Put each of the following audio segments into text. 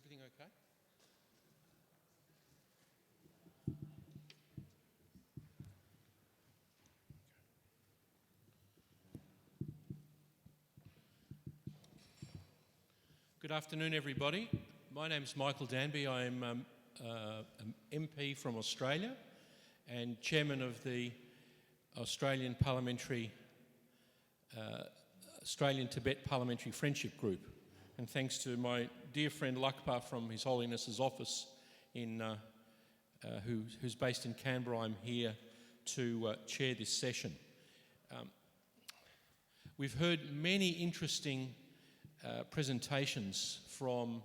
everything okay? Good afternoon, everybody. My name's Michael Danby. I'm an MP from Australia and chairman of the Australian Tibet Parliamentary Friendship Group. And thanks to my dear friend Lakpa from His Holiness's office, who's based in Canberra, I'm here to chair this session. We've heard many interesting presentations from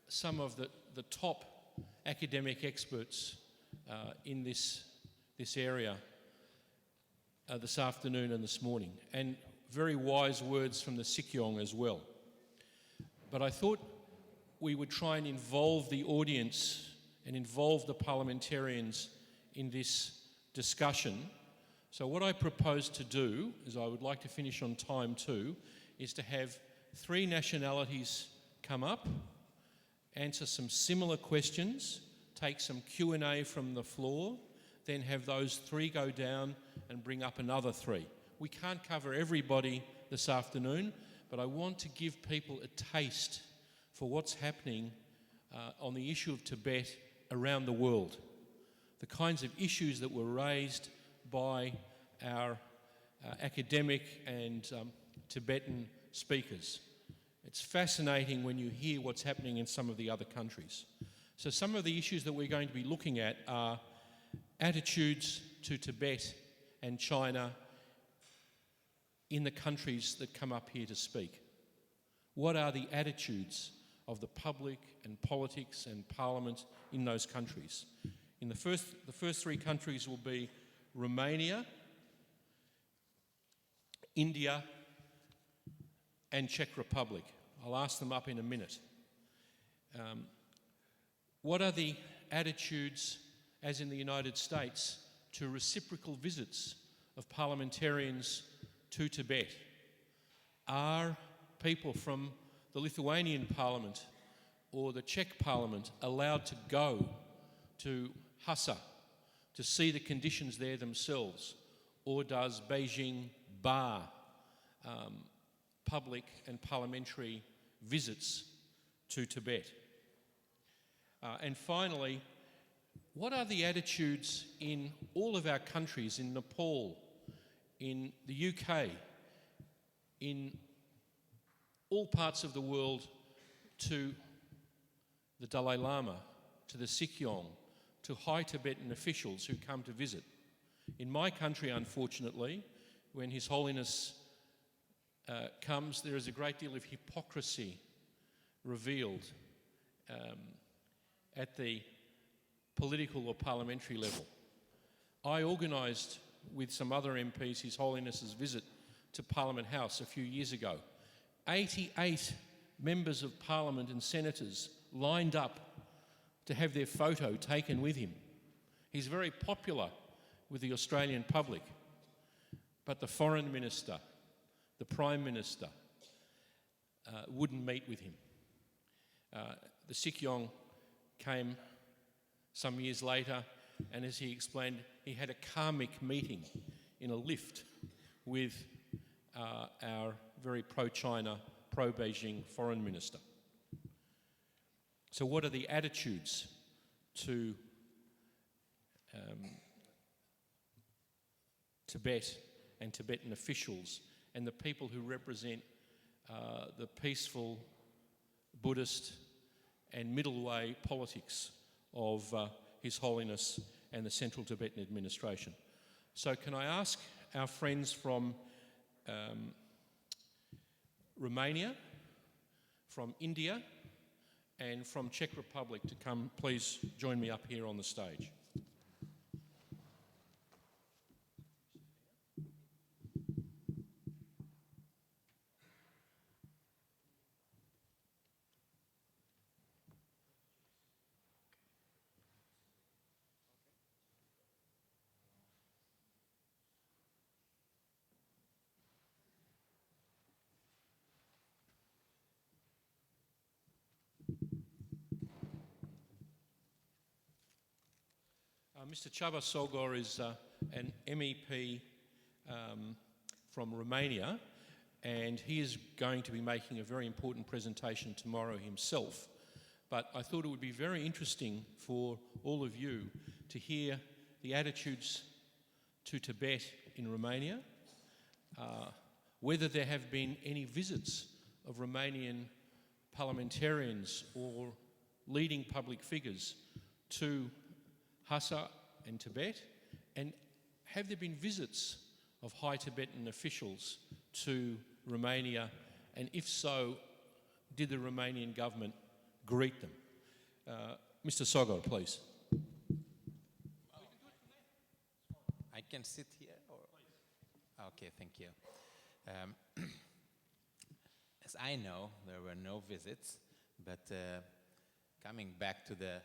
some of the top academic experts in this area this afternoon and this morning, and very wise words from the Sikyong as well. But I thought we would try and involve the audience and involve the parliamentarians in this discussion. So what I propose to do, is I would like to finish on time too, is to have three nationalities come up, answer some similar questions, take some Q&A from the floor, then have those three go down and bring up another three. We can't cover everybody this afternoon, but I want to give people a taste for what's happening on the issue of Tibet around the world. The kinds of issues that were raised by our academic and Tibetan speakers. It's fascinating when you hear what's happening in some of the other countries. So some of the issues that we're going to be looking at are attitudes to Tibet and China in the countries that come up here to speak. What are the attitudes of the public and politics and parliament in those countries? In the first three countries will be Romania, India, and Czech Republic. I'll ask them up in a minute. What are the attitudes, as in the United States, to reciprocal visits of parliamentarians to Tibet? Are people from the Lithuanian Parliament or the Czech Parliament allowed to go to Lhasa to see the conditions there themselves? Or does Beijing bar public and parliamentary visits to Tibet? And finally, what are the attitudes in all of our countries, in Nepal, in the UK, in all parts of the world, to the Dalai Lama, to the Sikyong, to high Tibetan officials who come to visit? In my country, unfortunately, when His Holiness comes, there is a great deal of hypocrisy revealed at the political or parliamentary level. I organised with some other MPs His Holiness's visit to Parliament House a few years ago. 88 members of Parliament and senators lined up to have their photo taken with him. He's very popular with the Australian public, but the Foreign Minister, the Prime Minister, wouldn't meet with him. The Sikyong came some years later, and as he explained, he had a karmic meeting in a lift with our very pro-China, pro-Beijing Foreign Minister. So what are the attitudes to Tibet and Tibetan officials and the people who represent the peaceful Buddhist and middle way politics of His Holiness and the Central Tibetan Administration? So can I ask our friends from Romania, from India, and from Czech Republic to come please join me up here on the stage. Mr. Csaba Sogor is an MEP from Romania, and he is going to be making a very important presentation tomorrow himself. But I thought it would be very interesting for all of you to hear the attitudes to Tibet in Romania, whether there have been any visits of Romanian parliamentarians or leading public figures to Lhasa and Tibet, and have there been visits of high Tibetan officials to Romania, and if so, did the Romanian government greet them? Mr. Sogor, please. I can sit here? Or? Okay, thank you. As I know, there were no visits, but coming back to the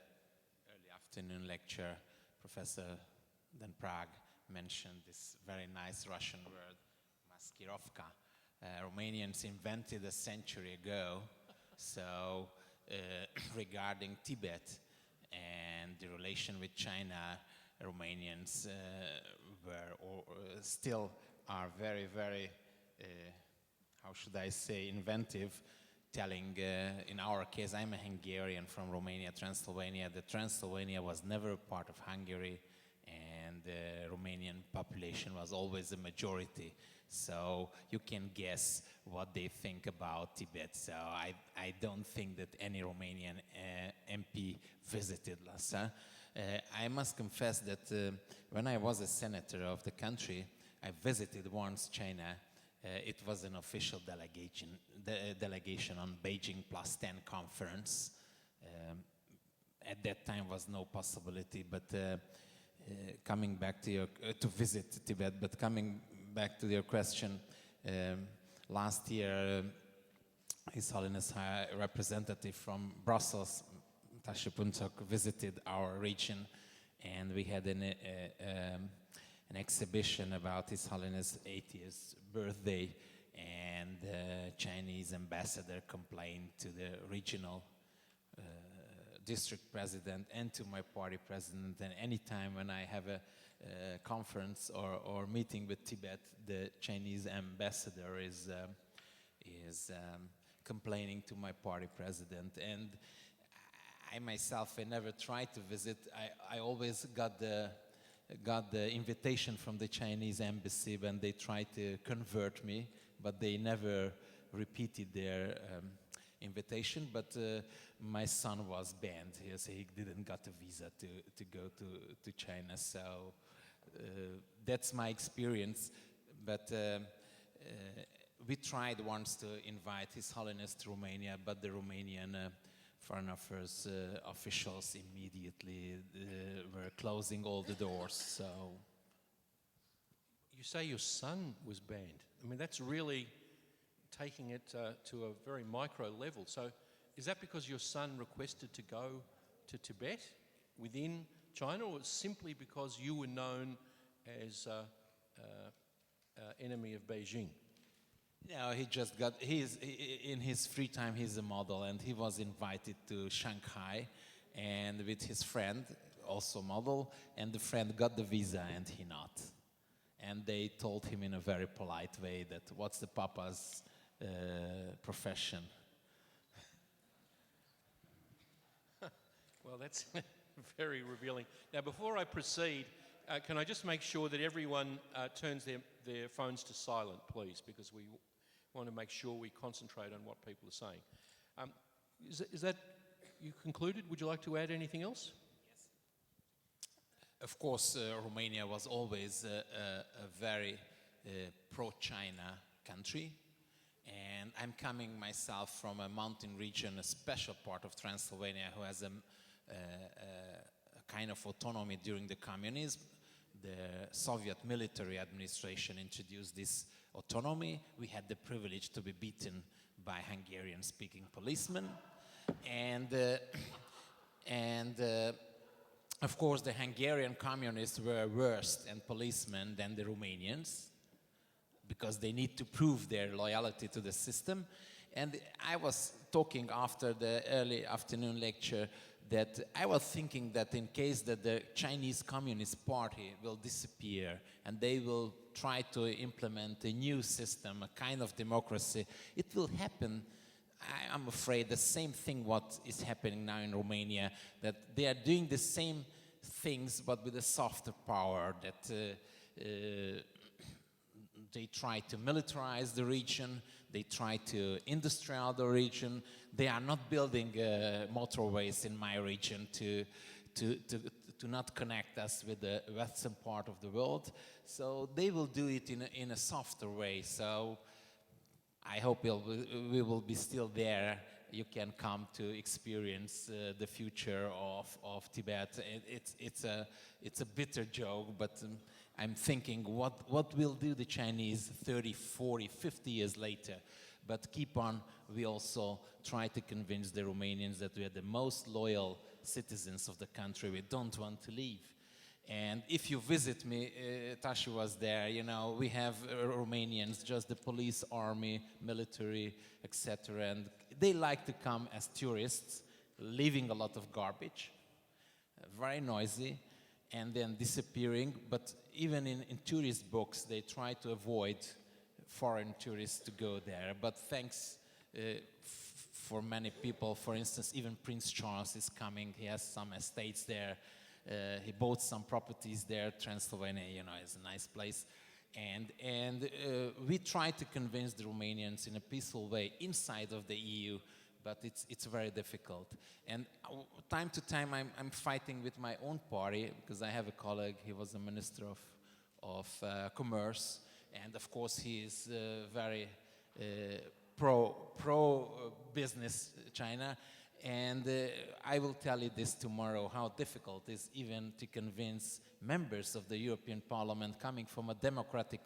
early afternoon lecture, Professor Dan Prague mentioned this very nice Russian word, maskirovka. Romanians invented a century ago, so regarding Tibet and the relation with China, Romanians still are very, very, how should I say, inventive, telling, in our case, I'm a Hungarian from Romania, Transylvania. The Transylvania was never a part of Hungary, and the Romanian population was always a majority. So you can guess what they think about Tibet. So I don't think that any Romanian MP visited Lhasa. I must confess that when I was a senator of the country, I visited once China. It was an official delegation on Beijing Plus 10 conference. At that time was no possibility, but coming back to to visit Tibet, but coming back to your question, last year His Holiness High Representative from Brussels, Tashi Puncak, visited our region, and we had an exhibition about His Holiness' 80th birthday, and the Chinese ambassador complained to the regional district president and to my party president, and anytime when I have a conference or meeting with Tibet, the Chinese ambassador is complaining to my party president. And I myself, I never tried to visit. I always got the invitation from the Chinese embassy when they tried to convert me, but they never repeated their invitation. But my son was banned. He didn't got a visa to go to China. So that's my experience. But we tried once to invite His Holiness to Romania, but the Romanian Foreign Affairs officials immediately were closing all the doors. So You say your son was banned. I mean, that's really taking it to a very micro level. So is that because your son requested to go to Tibet within China, or simply because you were known as enemy of Beijing? no, he just got, in his free time, he's a model, and he was invited to Shanghai, and with his friend, also model, and the friend got the visa and he not. And they told him in a very polite way that what's the papa's profession? Well, that's very revealing. Now, before I proceed, can I just make sure that everyone turns their phones to silent, please, because we want to make sure we concentrate on what people are saying. Is that you concluded? Would you like to add anything else? Yes. Of course, Romania was always a very pro-China country. And I'm coming myself from a mountain region, a special part of Transylvania, who has a kind of autonomy during the communism. The Soviet military administration introduced this autonomy. We had the privilege to be beaten by Hungarian-speaking policemen. And of course, the Hungarian communists were worse and policemen than the Romanians, because they need to prove their loyalty to the system. And I was talking after the early afternoon lecture that I was thinking that in case that the Chinese Communist Party will disappear and they will try to implement a new system, a kind of democracy, it will happen, I'm afraid, the same thing what is happening now in Romania, that they are doing the same things but with a softer power, that they try to militarize the region, they try to industrialize the region. They are not building motorways in my region to not connect us with the western part of the world. So they will do it in a softer way. So I hope we will be still there. You can come to experience the future of Tibet. It's a bitter joke, but I'm thinking what will do the Chinese 30, 40, 50 years later. But keep on, we also try to convince the Romanians that we are the most loyal citizens of the country. We don't want to leave. And if you visit me, Tashi was there, you know, we have Romanians, just the police, army, military, etc. And they like to come as tourists, leaving a lot of garbage, very noisy, and then disappearing. But even in tourist books, they try to avoid foreign tourists to go there. But thanks for many people, for instance, even Prince Charles is coming. He has some estates there. He bought some properties there. Transylvania, you know, is a nice place. And we try to convince the Romanians in a peaceful way inside of the EU, but it's very difficult. And time to time I'm fighting with my own party, because I have a colleague, he was a minister of commerce, and of course he is very pro business China. And I will tell you this tomorrow, how difficult it is even to convince members of the European Parliament coming from a democratic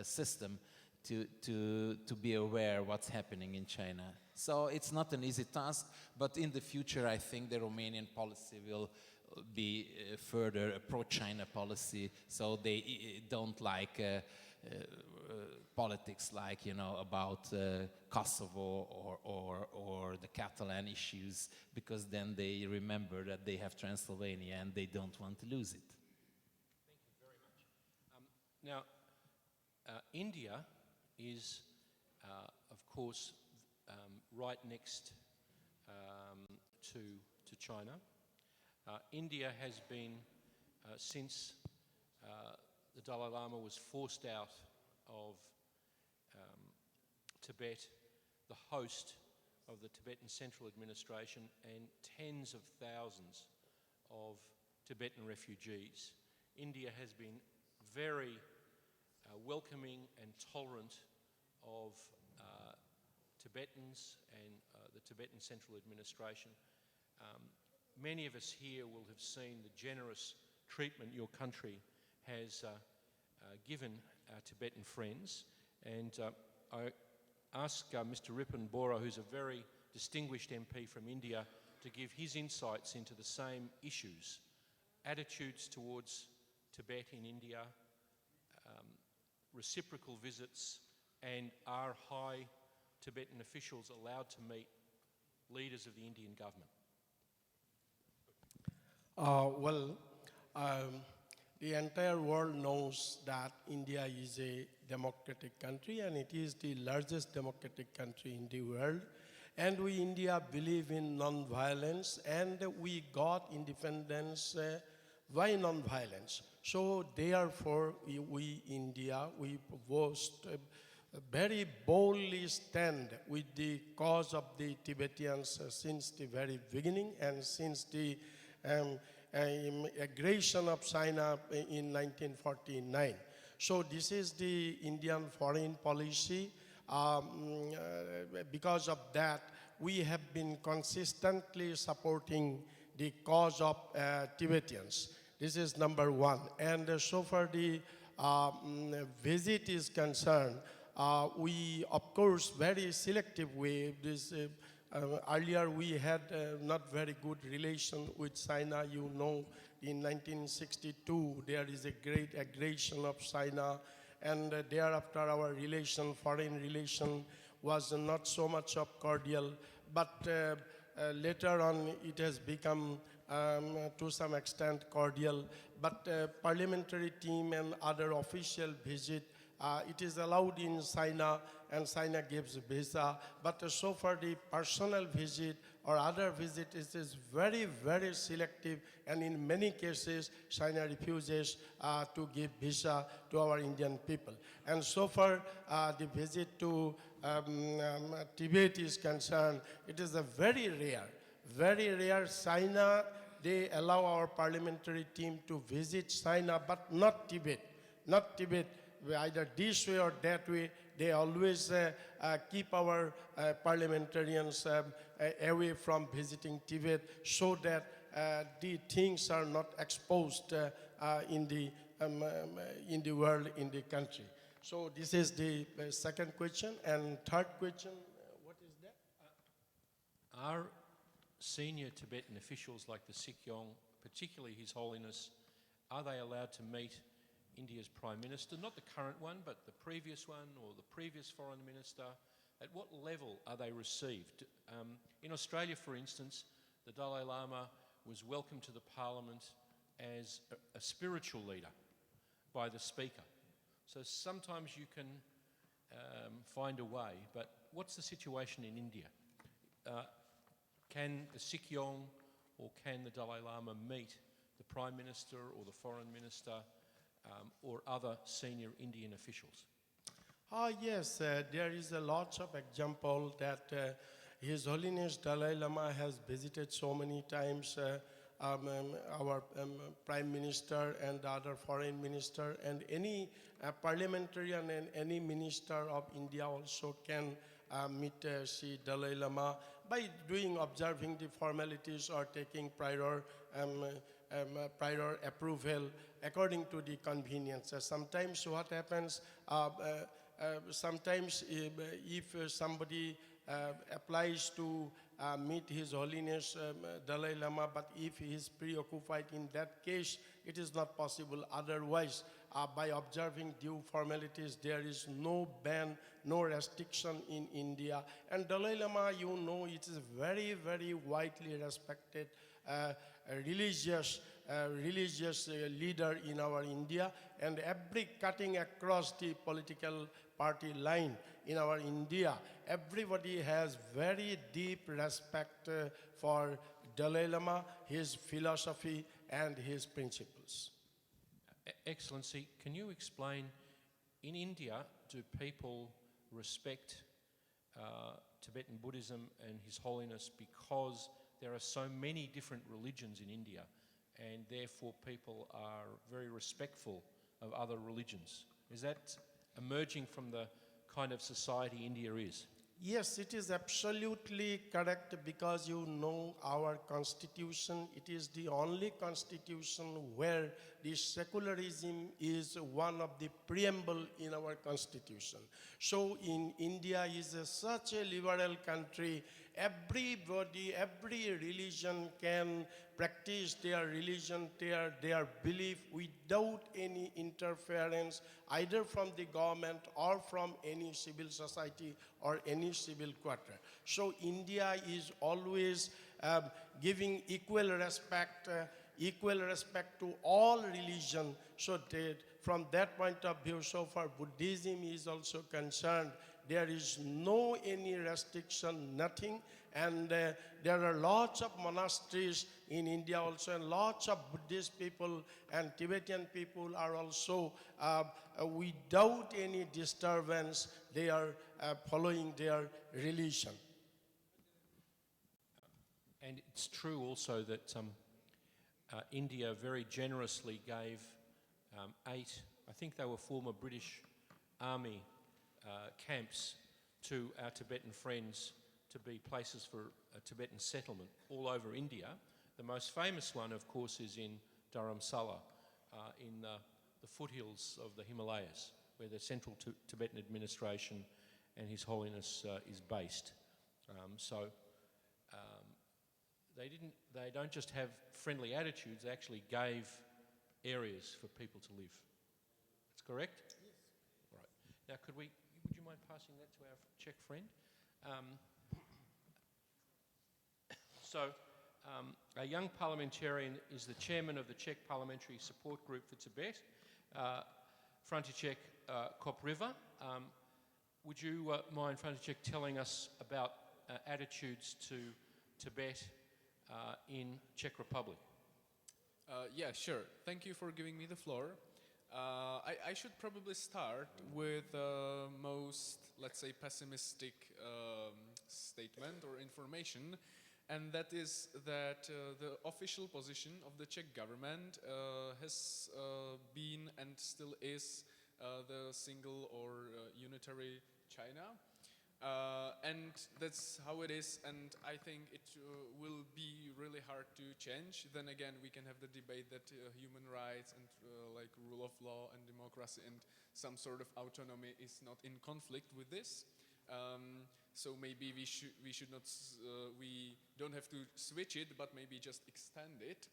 system to be aware what's happening in China. So it's not an easy task, but in the future I think the Romanian policy will be further a pro-China policy, so they don't like politics like, you know, about Kosovo or the Catalan issues, because then they remember that they have Transylvania and they don't want to lose it. Thank you very much. Now, India is, of course, right next to China. India has been, since the Dalai Lama was forced out of Tibet, the host of the Tibetan Central Administration and tens of thousands of Tibetan refugees. India has been very welcoming and tolerant of Tibetans and the Tibetan Central Administration. Many of us here will have seen the generous treatment your country has given our Tibetan friends, and I ask Mr. Ripon Bora, who's a very distinguished MP from India, to give his insights into the same issues, attitudes towards Tibet in India, reciprocal visits, and are high Tibetan officials allowed to meet leaders of the Indian government? The entire world knows that India is a democratic country, and it is the largest democratic country in the world. And we, India, believe in non-violence, and we got independence by non-violence. So therefore, we, India, we very boldly stand with the cause of the Tibetans since the very beginning, and since the aggression of China in 1949. So this is the Indian foreign policy. Because of that, we have been consistently supporting the cause of Tibetans. This is number one. And so far the visit is concerned, we, of course, very selective way. This, earlier we had not very good relation with China. You know, in 1962 there is a great aggression of China, and thereafter our relation, foreign relation, was not so much of cordial. But later on it has become to some extent cordial, but parliamentary team and other official visit, it is allowed in China and China gives visa, but so far the personal visit or other visit is very, very selective, and in many cases China refuses to give visa to our Indian people. And so far the visit to Tibet is concerned, it is a very rare. China, they allow our parliamentary team to visit China, but not Tibet. Either this way or that way. They always keep our parliamentarians away from visiting Tibet, so that the things are not exposed in the world, in the country. So this is the second question. And third question, what is that? Are senior Tibetan officials like the Sikyong, particularly His Holiness, are they allowed to meet India's Prime Minister, not the current one, but the previous one or the previous Foreign Minister? At what level are they received? In Australia, for instance, the Dalai Lama was welcomed to the Parliament as a spiritual leader by the Speaker. So sometimes you can find a way, but what's the situation in India? Can the Sikyong or can the Dalai Lama meet the Prime Minister or the Foreign Minister or other senior Indian officials? Yes, there is a lot of example that His Holiness Dalai Lama has visited so many times our Prime Minister and the other Foreign Minister, and any parliamentarian and any minister of India also can meet Sri Dalai Lama by observing the formalities or taking prior approval according to the convenience. Sometimes what happens, sometimes if somebody applies to meet His Holiness Dalai Lama, but if he is preoccupied, in that case it is not possible. Otherwise, by observing due formalities, there is no ban, no restriction in India. And Dalai Lama, you know, it is very, very widely respected religious leader in our India, and every cutting across the political party line in our India, everybody has very deep respect for Dalai Lama, his philosophy and his principles. Excellency, can you explain, in India, do people respect Tibetan Buddhism and His Holiness because there are so many different religions in India, and therefore people are very respectful of other religions? Is that emerging from the kind of society India is? Yes, it is absolutely correct, because you know our constitution, it is the only constitution where the secularism is one of the preamble in our constitution. So in India is such a liberal country, everybody, every religion can practice their religion, their belief without any interference, either from the government or from any civil society or any civil quarter. So India is always giving equal respect to all religion. So that from that point of view, so far Buddhism is also concerned, there is no any restriction, nothing. And there are lots of monasteries in India also, and lots of Buddhist people and Tibetan people are also, without any disturbance, they are following their religion. And it's true also that India very generously gave 8, I think they were former British Army camps to our Tibetan friends to be places for a Tibetan settlement all over India. The most famous one, of course, is in Dharamsala, in the foothills of the Himalayas, where the Central Tibetan Administration and His Holiness is based. They don't just have friendly attitudes, they actually gave areas for people to live. That's correct? Yes. Right. Now, would you mind passing that to our Czech friend? So, a young parliamentarian is the chairman of the Czech Parliamentary Support Group for Tibet, František Kopriva. Would you mind, František, telling us about attitudes to Tibet in Czech Republic? Yeah, sure. Thank you for giving me the floor. I should probably start with the most, let's say, pessimistic statement or information, and that is that the official position of the Czech government has been and still is the single or unitary China. And that's how it is, and I think it will be really hard to change. Then again, we can have the debate that human rights and like rule of law and democracy and some sort of autonomy is not in conflict with this. So maybe we should not we don't have to switch it, but maybe just extend it.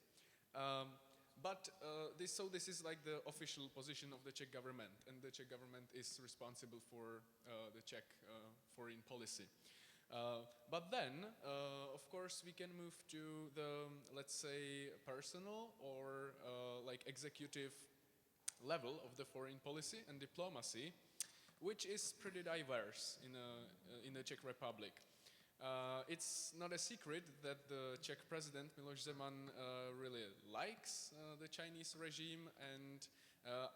This is like the official position of the Czech government, and the Czech government is responsible for the Czech foreign policy. But then, of course, we can move to the, let's say, personal or like executive level of the foreign policy and diplomacy, which is pretty diverse in the Czech Republic. It's not a secret that the Czech president Miloš Zeman really likes the Chinese regime, and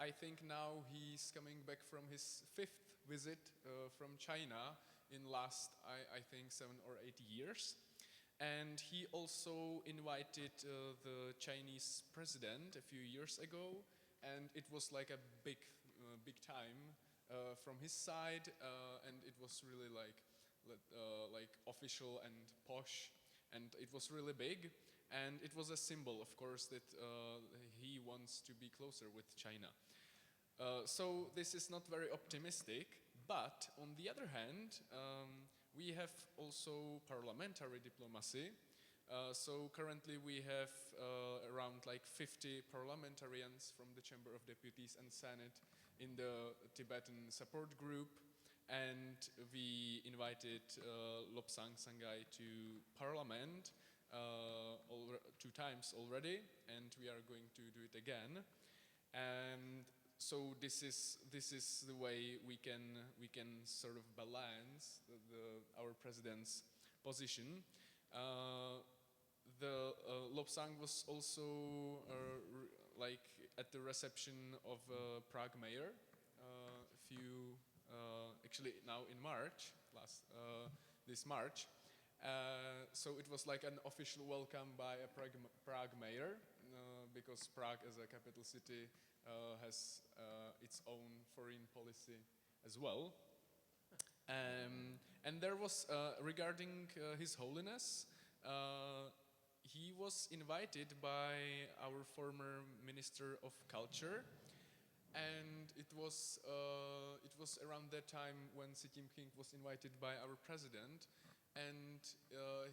I think now he's coming back from his 5th visit from China in last, I think, 7 or 8 years. And he also invited the Chinese president a few years ago, and it was like a big time from his side, and it was really like official and posh, and it was really big, and it was a symbol, of course, that he wants to be closer with China. So this is not very optimistic, but on the other hand, we have also parliamentary diplomacy. So currently we have around like 50 parliamentarians from the Chamber of Deputies and Senate in the Tibetan support group. And we invited Lobsang Sangay to parliament 2 times already, and we are going to do it again. And so this is the way we can sort of balance our president's position. The Lobsang was also like at the reception of Prague mayor actually now in March, this March. So it was like an official welcome by a Prague mayor, because Prague as a capital city has its own foreign policy as well. And there was, regarding His Holiness, he was invited by our former Minister of Culture, and it was around that time when Xi Jinping was invited by our president, and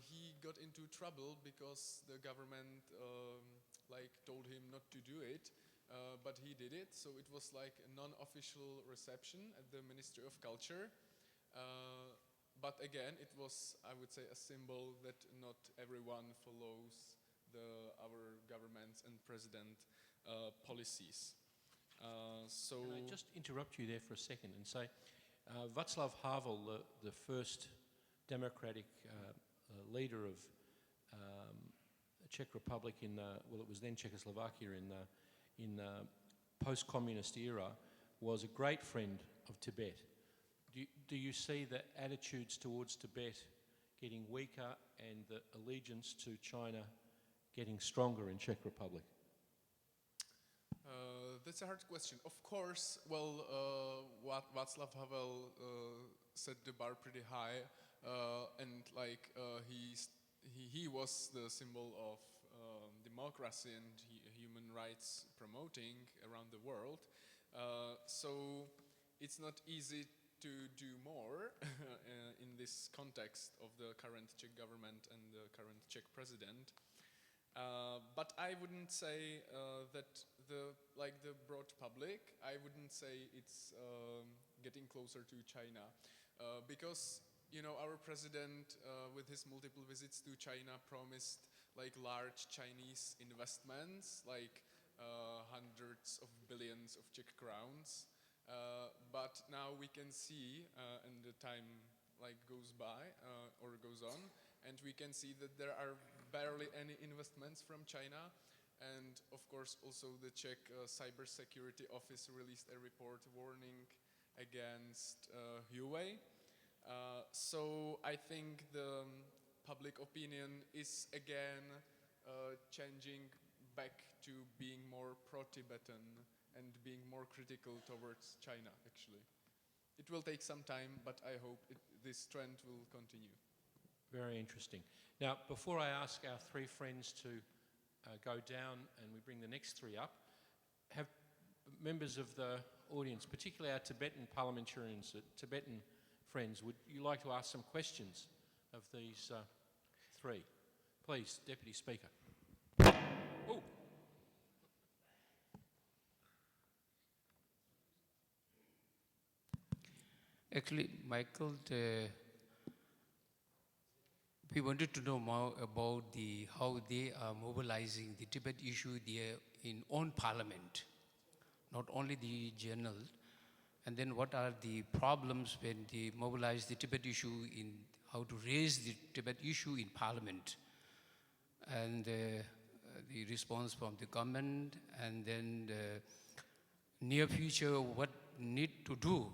he got into trouble because the government like told him not to do it, but he did it. So it was like a non-official reception at the Ministry of Culture. But again, it was, I would say, a symbol that not everyone follows our government's and president policies. Can I just interrupt you there for a second and say, Václav Havel, the first democratic leader of the Czech Republic it was then Czechoslovakia in the post-communist era, was a great friend of Tibet. Do you see the attitudes towards Tibet getting weaker and the allegiance to China getting stronger in Czech Republic? That's a hard question. Of course, well, Václav Havel set the bar pretty high, and like he was the symbol of democracy and human rights promoting around the world. So it's not easy to do more in this context of the current Czech government and the current Czech president. But I wouldn't say that the broad public, I wouldn't say it's getting closer to China, because you know, our president, with his multiple visits to China, promised like large Chinese investments, like hundreds of billions of Czech crowns. But now we can see, and the time like goes by or goes on, and we can see that there are barely any investments from China. And of course, also the Czech Cybersecurity Office released a report warning against Huawei. So I think the public opinion is again changing back to being more pro-Tibetan and being more critical towards China, actually. It will take some time, but I hope this trend will continue. Very interesting. Now, before I ask our three friends to go down and we bring the next three up, have members of the audience, particularly our Tibetan parliamentarians, Tibetan friends, would you like to ask some questions of these three? Please, Deputy Speaker. Oh. Actually, Michael, we wanted to know more about how they are mobilizing the Tibet issue there in own parliament, not only the general. And then what are the problems when they mobilize the Tibet issue in how to raise the Tibet issue in parliament? And the response from the government, and then the near future, what need to do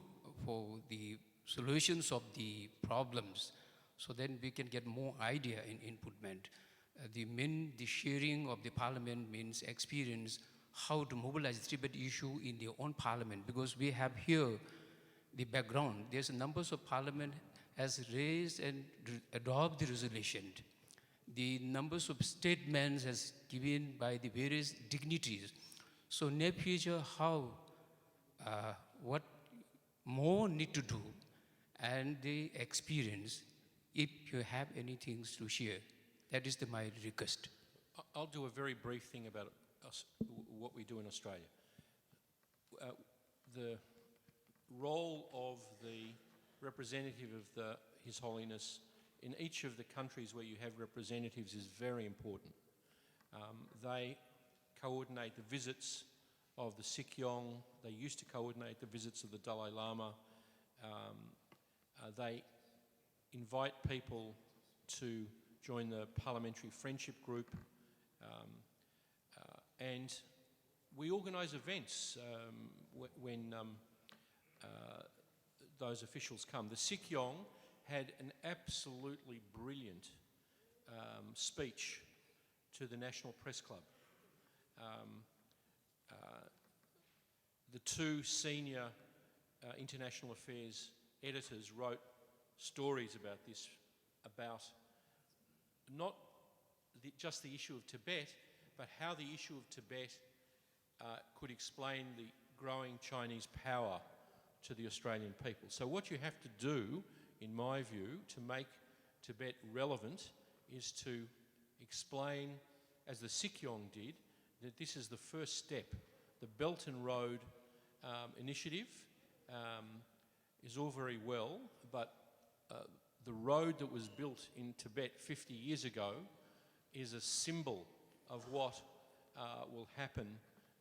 for the solutions of the problems, so then we can get more idea in inputment. The sharing of the parliament means experience how to mobilize the Tibet issue in their own parliament, because we have here the background. There's a numbers of parliament has raised and adopt the resolution. The numbers of statements has given by the various dignitaries. So near future, how, what more need to do, and the experience, if you have any things to share. That is my request. I'll do a very brief thing about what we do in Australia. The role of the representative of His Holiness in each of the countries where you have representatives is very important. They coordinate the visits of the Sikyong. They used to coordinate the visits of the Dalai Lama. They invite people to join the Parliamentary Friendship Group. And we organise events when those officials come. The Sikyong had an absolutely brilliant speech to the National Press Club. The two senior international affairs editors wrote stories about this, about not just the issue of Tibet, but how the issue of Tibet could explain the growing Chinese power to the Australian people. So what you have to do, in my view, to make Tibet relevant is to explain, as the Sikyong did, that this is the first step. The Belt and Road initiative is all very well, but the road that was built in Tibet 50 years ago is a symbol of what will happen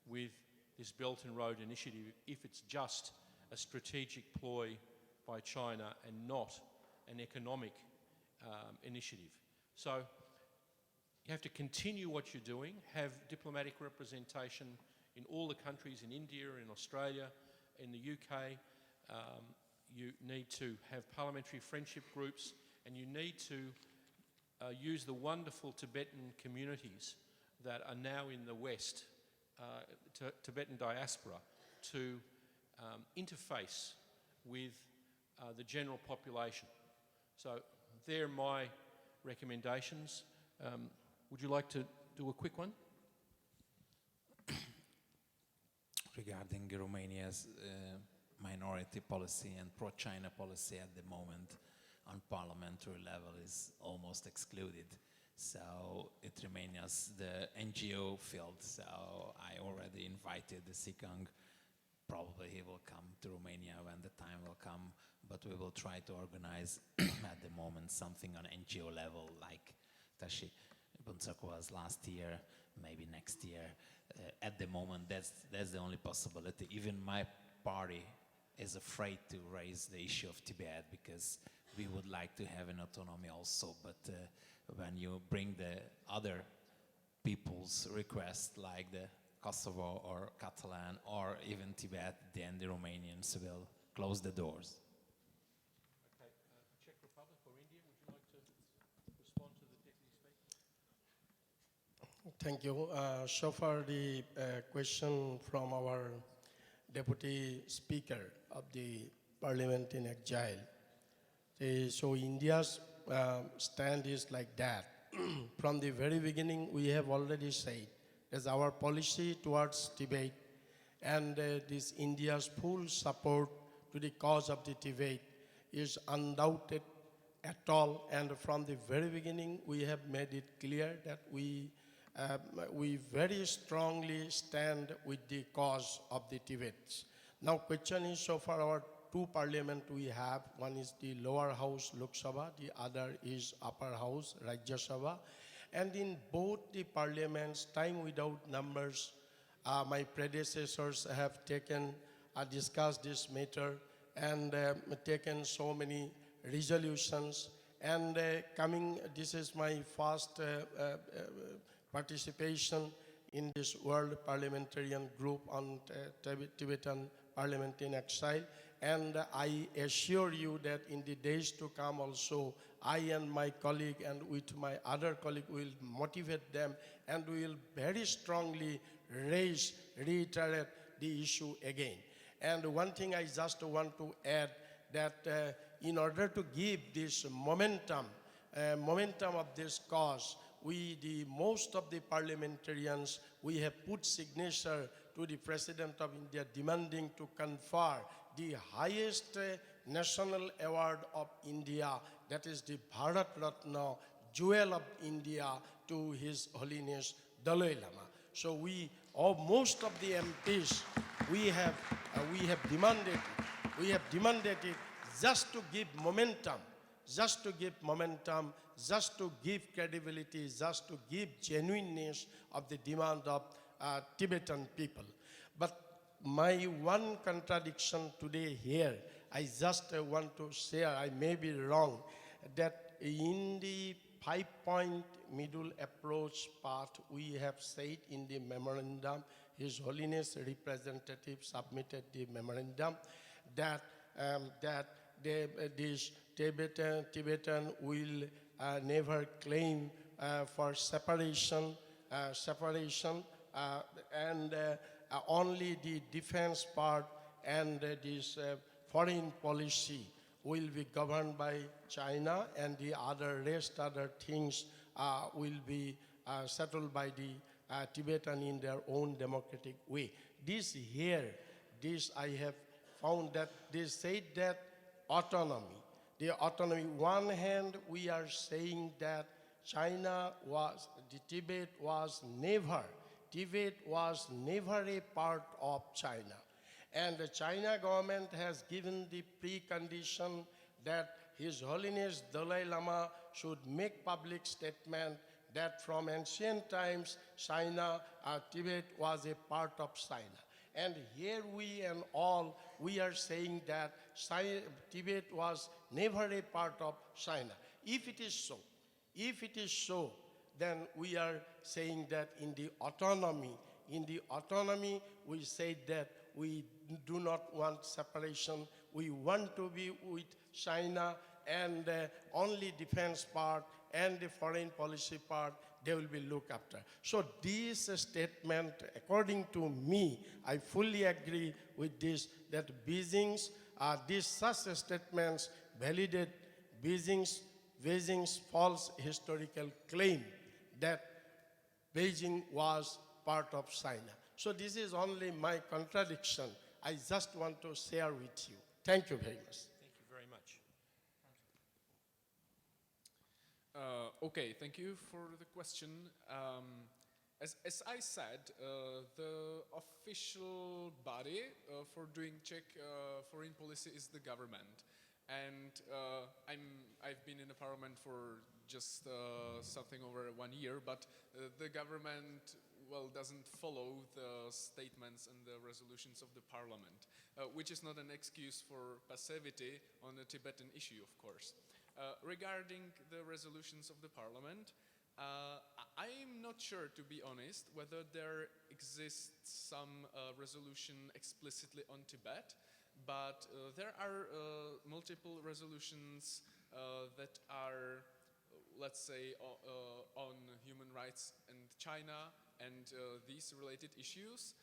with this Belt and Road initiative if it's just a strategic ploy by China and not an economic initiative. So you have to continue what you're doing, have diplomatic representation in all the countries, in India, in Australia, in the UK. You need to have parliamentary friendship groups, and you need to use the wonderful Tibetan communities that are now in the West, Tibetan diaspora, to interface with the general population. So they're my recommendations. Would you like to do a quick one? Regarding Romania's minority policy and pro-China policy at the moment on parliamentary level is almost excluded. So it remains the NGO field. So I already invited the Sikyong. Probably he will come to Romania when the time will come. But but we will try to organize at the moment something on NGO level, like Tashi Bunsak was last year, maybe next year. At the moment, that's the only possibility. Even my party is afraid to raise the issue of Tibet because we would like to have an autonomy also, but when you bring the other people's request like the Kosovo or Catalan or even Tibet, then the Romanians will close the doors. Okay, Czech Republic or India, would you like to respond to the Deputy Speaker? Thank you. So far, the question from our Deputy Speaker of the Parliament in Exile. So India's stand is like that. From the very beginning, we have already said that our policy towards Tibet and this India's full support to the cause of the Tibet is undoubted at all. And from the very beginning, we have made it clear that we very strongly stand with the cause of the Tibets. Now, question is, so far our two parliament we have, one is the lower house Lok Sabha, the other is upper house Rajya Sabha. And in both the parliaments, time without numbers, my predecessors have discussed this matter and taken so many resolutions. And this is my first participation in this World Parliamentarian Group on Tibetan Parliament in Exile. And I assure you that in the days to come also, I and my colleague and with my other colleague will motivate them and we will very strongly reiterate the issue again. And one thing I just want to add that in order to give this momentum of this cause, most of the parliamentarians, we have put signature to the President of India demanding to confer the highest national award of India, that is the Bharat Ratna, jewel of India, to His Holiness Dalai Lama. So most of the MPs, we have demanded it just to give momentum, just to give credibility, just to give genuineness of the demand of Tibetan people. But my one contradiction today here, I just want to share, I may be wrong, that in the 5-point middle approach part, we have said in the memorandum, His Holiness representative submitted the memorandum, that this Tibetan will never claim for separation, and only the defense part and this foreign policy will be governed by China, and the other things will be settled by the Tibetan in their own democratic way. I have found that they said that the autonomy, one hand we are saying that Tibet was never a part of China. And the China government has given the precondition that His Holiness Dalai Lama should make public statement that from ancient times, Tibet was a part of China. And here we are saying that Tibet was never a part of China. If it is so, then we are saying that in the autonomy, we say that we do not want separation. We want to be with China, and only defense part and the foreign policy part, they will be looked after. So this statement, according to me, I fully agree with this, that Beijing's, such statements validate Beijing's false historical claim that Beijing was part of China. So this is only my contradiction. I just want to share with you. Thank you very much. Thank you very much. Okay, thank you for the question. As I said, the official body for doing Czech foreign policy is the government. and I've been in the parliament for just something over 1 year, but the government doesn't follow the statements and the resolutions of the parliament, which is not an excuse for passivity on the Tibetan issue, of course. Regarding the resolutions of the parliament, I'm not sure, to be honest, whether there exists some resolution explicitly on Tibet, but there are multiple resolutions that are, let's say, on human rights and China and these related issues.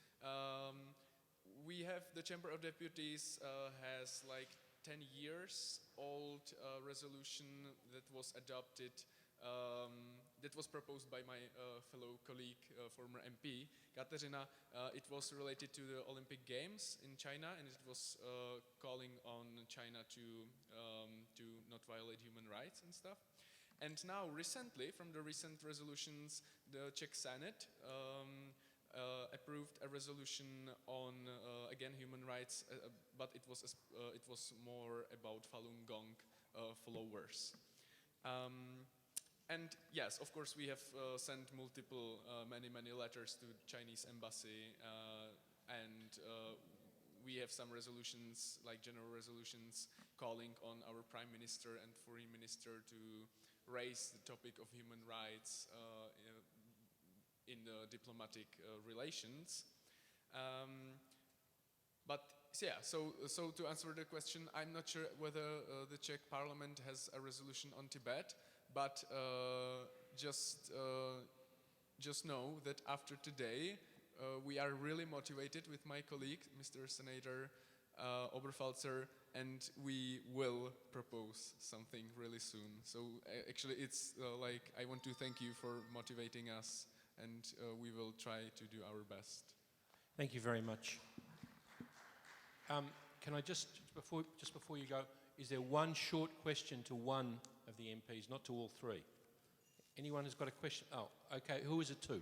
We have the Chamber of Deputies has like 10 years old resolution that was adopted, that was proposed by my fellow colleague, former MP, Katerina. It was related to the Olympic Games in China, and it was calling on China to not violate human rights and stuff. And now, recently, from the recent resolutions, the Czech Senate approved a resolution on again human rights, but it was more about Falun Gong followers. And yes, of course, we have sent many letters to Chinese embassy, and we have some resolutions, like general resolutions, calling on our Prime Minister and Foreign Minister to raise the topic of human rights in the diplomatic relations. But yeah, so to answer the question, I'm not sure whether the Czech Parliament has a resolution on Tibet, but just know that after today, we are really motivated with my colleague, Mr. Senator Oberfalzer, and we will propose something really soon. So actually, it's like I want to thank you for motivating us, and we will try to do our best. Thank you very much. Can I just before you go, is there one short question to one of the MPs, not to all three? Anyone has got a question? Oh, okay. Who is it to?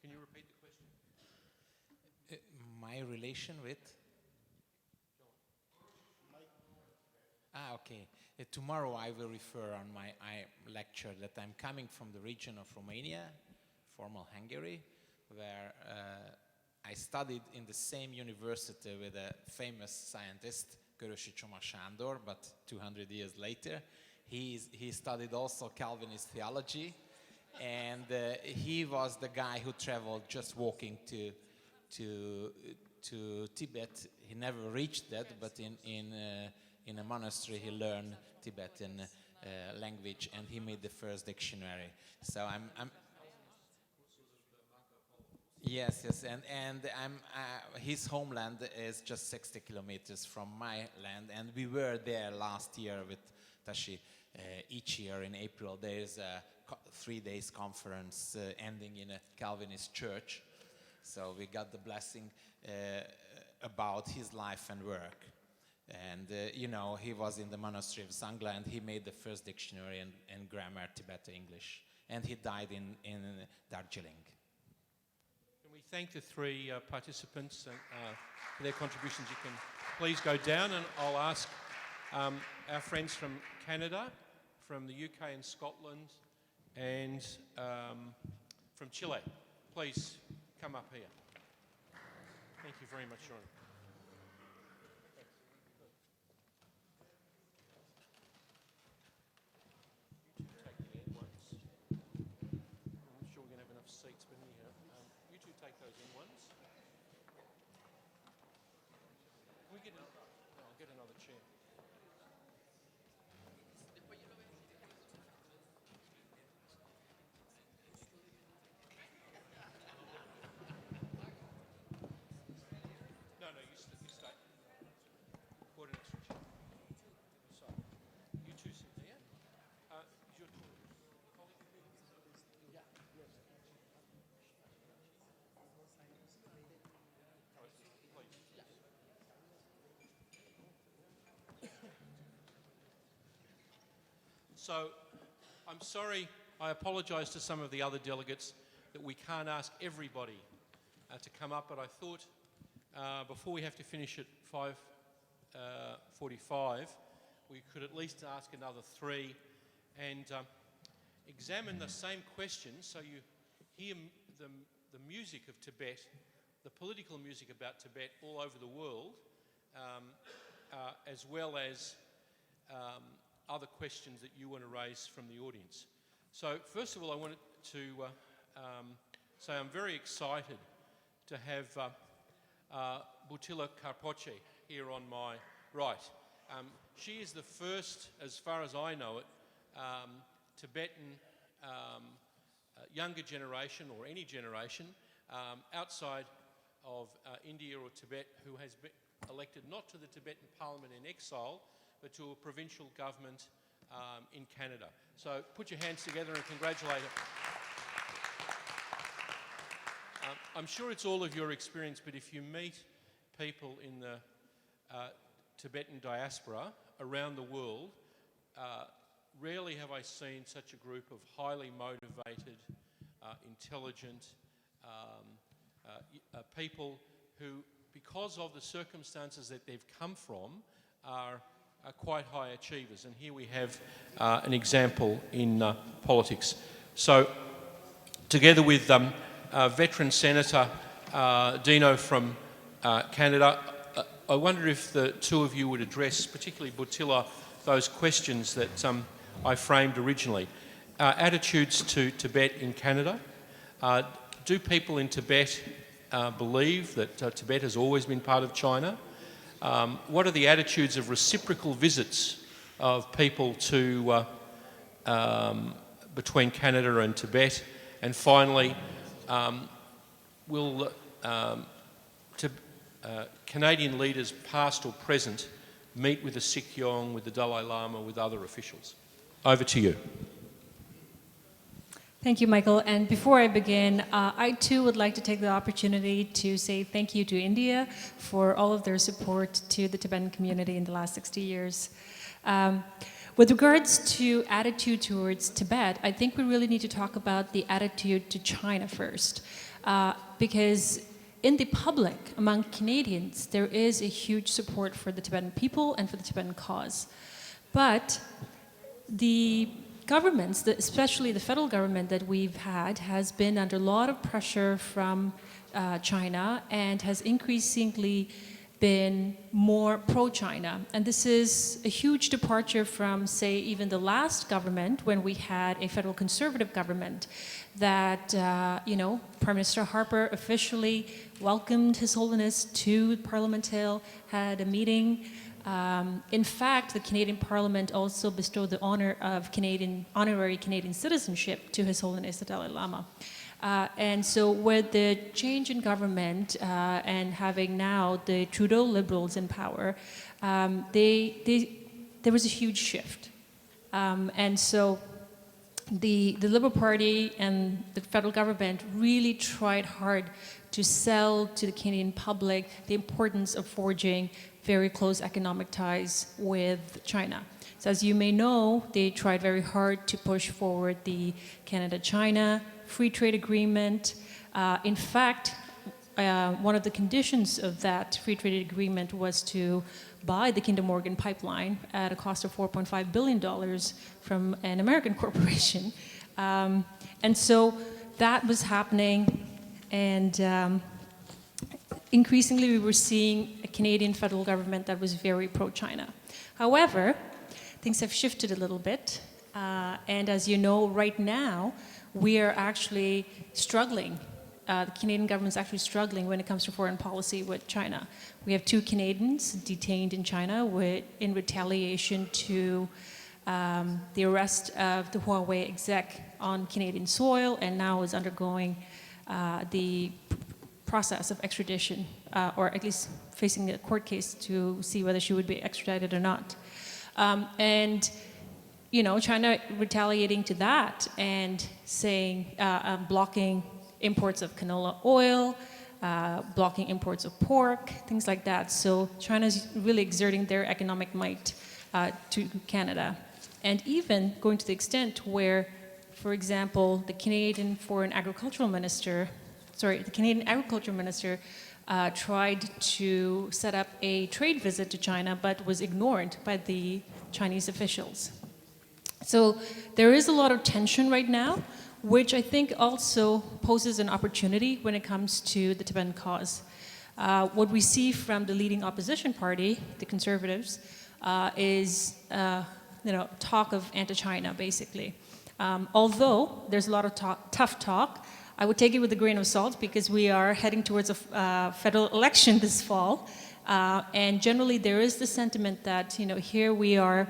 Can you repeat the question? My relation with? Okay. Tomorrow I will refer on my lecture that I'm coming from the region of Romania, former Hungary, where I studied in the same university with a famous scientist, Körösi Csoma Sándor, but 200 years later. He studied also Calvinist theology, and he was the guy who traveled just walking to Tibet. He never reached that, but in a monastery he learned Tibetan language, and he made the first dictionary. So I'm yes, and his homeland is just 60 kilometers from my land, and we were there last year with Tashi. Each year in April there is a 3 days conference ending in a Calvinist church. So we got the blessing about his life and work. And he was in the monastery of Sangla, and he made the first dictionary and grammar Tibetan English. And he died in Darjeeling. Can we thank the three participants for their contributions? You can please go down, and I'll ask our friends from Canada, from the UK and Scotland, and from Chile. Please come up here. Thank you very much, Your Honour. Seats beneath here. You two take those in ones. Can we get I'll get another chair. No, you stay. Bought an extra chair. So, you two sit there. Is your colleague here? Yeah. Yes. So, I'm sorry I apologise to some of the other delegates that we can't ask everybody to come up, but I thought before we have to finish at 5:45, we could at least ask another three and examine the same questions so you hear the music of Tibet, the political music about Tibet all over the world, as well as other questions that you want to raise from the audience. So first of all, I wanted to say I'm very excited to have Butila Karpoche here on my right. She is the first, as far as I know it, Tibetan younger generation or any generation outside of India or Tibet who has been elected not to the Tibetan Parliament in exile, but to a provincial government in Canada. So put your hands together and congratulate her. I'm sure it's all of your experience, but if you meet people in the Tibetan diaspora around the world, rarely have I seen such a group of highly motivated, intelligent people who, because of the circumstances that they've come from, are quite high achievers. And here we have an example in politics. So, together with veteran Senator Dino from Canada, I wonder if the two of you would address, particularly Butila, those questions that I framed originally. Attitudes to Tibet in Canada. Do people in Tibet believe that Tibet has always been part of China? What are the attitudes of reciprocal visits of people to between Canada and Tibet? And finally, will Canadian leaders, past or present, meet with the Sikyong, with the Dalai Lama, with other officials? Over to you. Thank you, Michael. And before I begin, I too would like to take the opportunity to say thank you to India for all of their support to the Tibetan community in the last 60 years. With regards to attitude towards Tibet, I think we really need to talk about the attitude to China first. Because in the public, among Canadians, there is a huge support for the Tibetan people and for the Tibetan cause. But the governments, especially the federal government that we've had, has been under a lot of pressure from China and has increasingly been more pro-China. And this is a huge departure from, say, even the last government when we had a federal conservative government that, Prime Minister Harper officially welcomed His Holiness to Parliament Hill, had a meeting. In fact, the Canadian Parliament also bestowed the honor of honorary Canadian citizenship to His Holiness the Dalai Lama. And so with the change in government and having now the Trudeau Liberals in power, there was a huge shift. And so the Liberal Party and the federal government really tried hard to sell to the Canadian public the importance of forging very close economic ties with China. So as you may know, they tried very hard to push forward the Canada-China Free Trade Agreement. In fact, one of the conditions of that Free Trade Agreement was to buy the Kinder Morgan pipeline at a cost of $4.5 billion from an American corporation. And so that was happening, and increasingly we were seeing a Canadian federal government that was very pro-China. However, things have shifted a little bit, and as you know, right now, we are actually struggling. The Canadian government is actually struggling when it comes to foreign policy with China. We have 2 Canadians detained in China in retaliation to the arrest of the Huawei exec on Canadian soil, and now is undergoing the process of extradition, or at least facing a court case to see whether she would be extradited or not. And China retaliating to that and saying, blocking imports of canola oil, blocking imports of pork, things like that. So China's really exerting their economic might to Canada. And even going to the extent where for example, the Canadian Agriculture Minister tried to set up a trade visit to China, but was ignored by the Chinese officials. So there is a lot of tension right now, which I think also poses an opportunity when it comes to the Tibetan cause. What we see from the leading opposition party, the Conservatives, is talk of anti-China, basically. Although there's a lot of tough talk, I would take it with a grain of salt because we are heading towards a federal election this fall. And generally there is the sentiment that, here we are,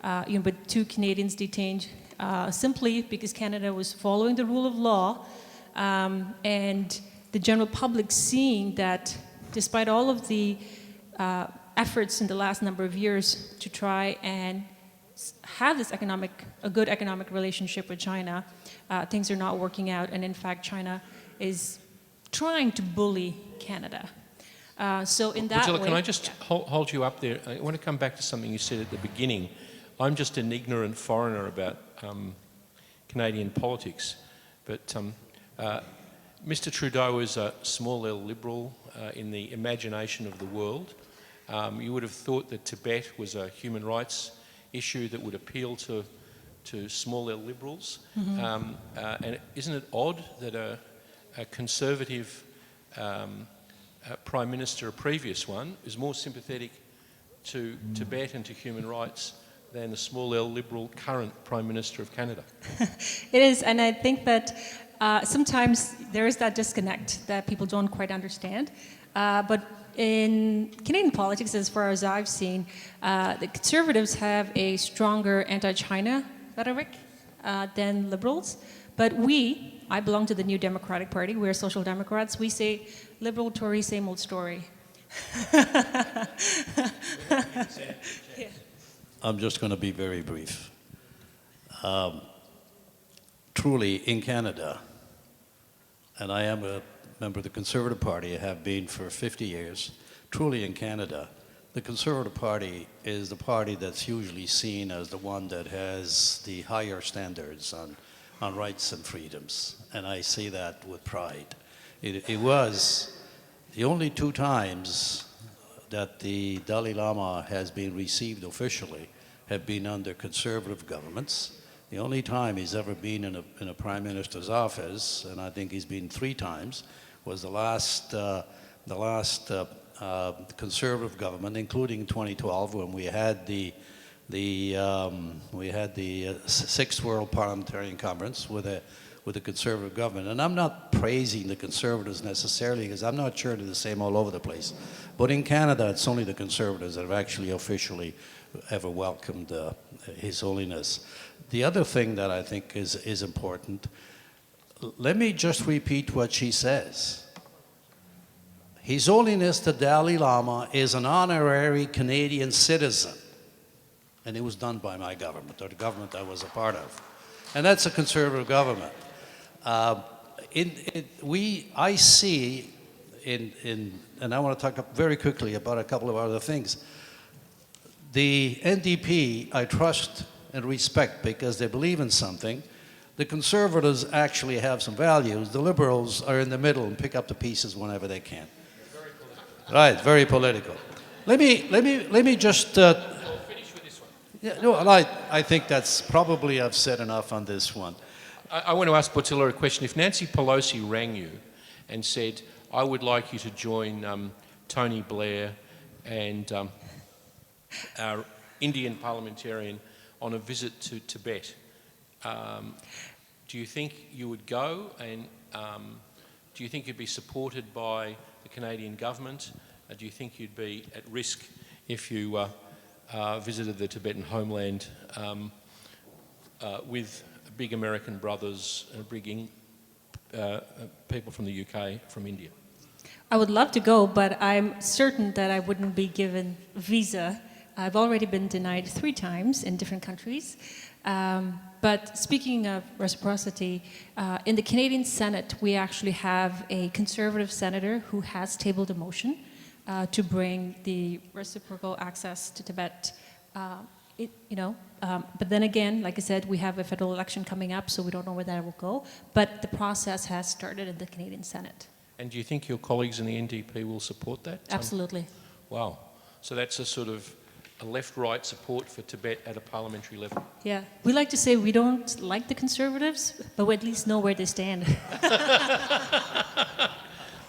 with 2 Canadians detained simply because Canada was following the rule of law, and the general public seeing that despite all of the efforts in the last number of years to try and have a good economic relationship with China, things are not working out, and in fact China is trying to bully Canada. So in that Priscilla, way... can I just hold you up there? I want to come back to something you said at the beginning. I'm just an ignorant foreigner about Canadian politics, but Mr. Trudeau is a small L liberal in the imagination of the world. You would have thought that Tibet was a human rights issue that would appeal to small L liberals. And isn't it odd that a conservative Prime Minister, a previous one, is more sympathetic to Tibet and to human rights than the small L liberal current Prime Minister of Canada? It is, and I think that sometimes there is that disconnect that people don't quite understand. But in Canadian politics, as far as I've seen, the Conservatives have a stronger anti-China rhetoric than Liberals. But I belong to the New Democratic Party, we're Social Democrats, we say, Liberal, Tory, same old story. I'm just going to be very brief. Truly, in Canada, and I am a member of the Conservative Party, I have been for 50 years, truly in Canada, the Conservative Party is the party that's usually seen as the one that has the higher standards on rights and freedoms, and I say that with pride. It was the only 2 times that the Dalai Lama has been received officially have been under Conservative governments. The only time he's ever been in a Prime Minister's office, and I think he's been 3 times, was the last Conservative government, including 2012, when we had the 6th World Parliamentarian Conference with a Conservative government. And I'm not praising the Conservatives necessarily, because I'm not sure they're the same all over the place. But in Canada, it's only the Conservatives that have actually officially ever welcomed His Holiness. The other thing that I think is important, let me just repeat what she says. His Holiness the Dalai Lama is an honorary Canadian citizen. And it was done by my government, or the government I was a part of. And that's a Conservative government. I see, and I want to talk very quickly about a couple of other things. The NDP, I trust and respect because they believe in something. The Conservatives actually have some values. The Liberals are in the middle and pick up the pieces whenever they can. Very political. Right, very political. Let me just... We'll finish with this one. Yeah, no, I think that's probably I've said enough on this one. I want to ask Priscilla a question. If Nancy Pelosi rang you and said, I would like you to join Tony Blair and our Indian parliamentarian on a visit to Tibet, do you think you would go, and do you think you'd be supported by the Canadian government? Do you think you'd be at risk if you visited the Tibetan homeland with big American brothers bringing people from the UK, from India? I would love to go, but I'm certain that I wouldn't be given a visa. I've already been denied 3 times in different countries. But speaking of reciprocity, in the Canadian Senate, we actually have a Conservative senator who has tabled a motion to bring the reciprocal access to Tibet But then again, like I said, we have a federal election coming up, so we don't know where that will go. But the process has started in the Canadian Senate. And do you think your colleagues in the NDP will support that? Absolutely. Wow. So that's a sort of a left-right support for Tibet at a parliamentary level. Yeah. We like to say we don't like the Conservatives, but we at least know where they stand.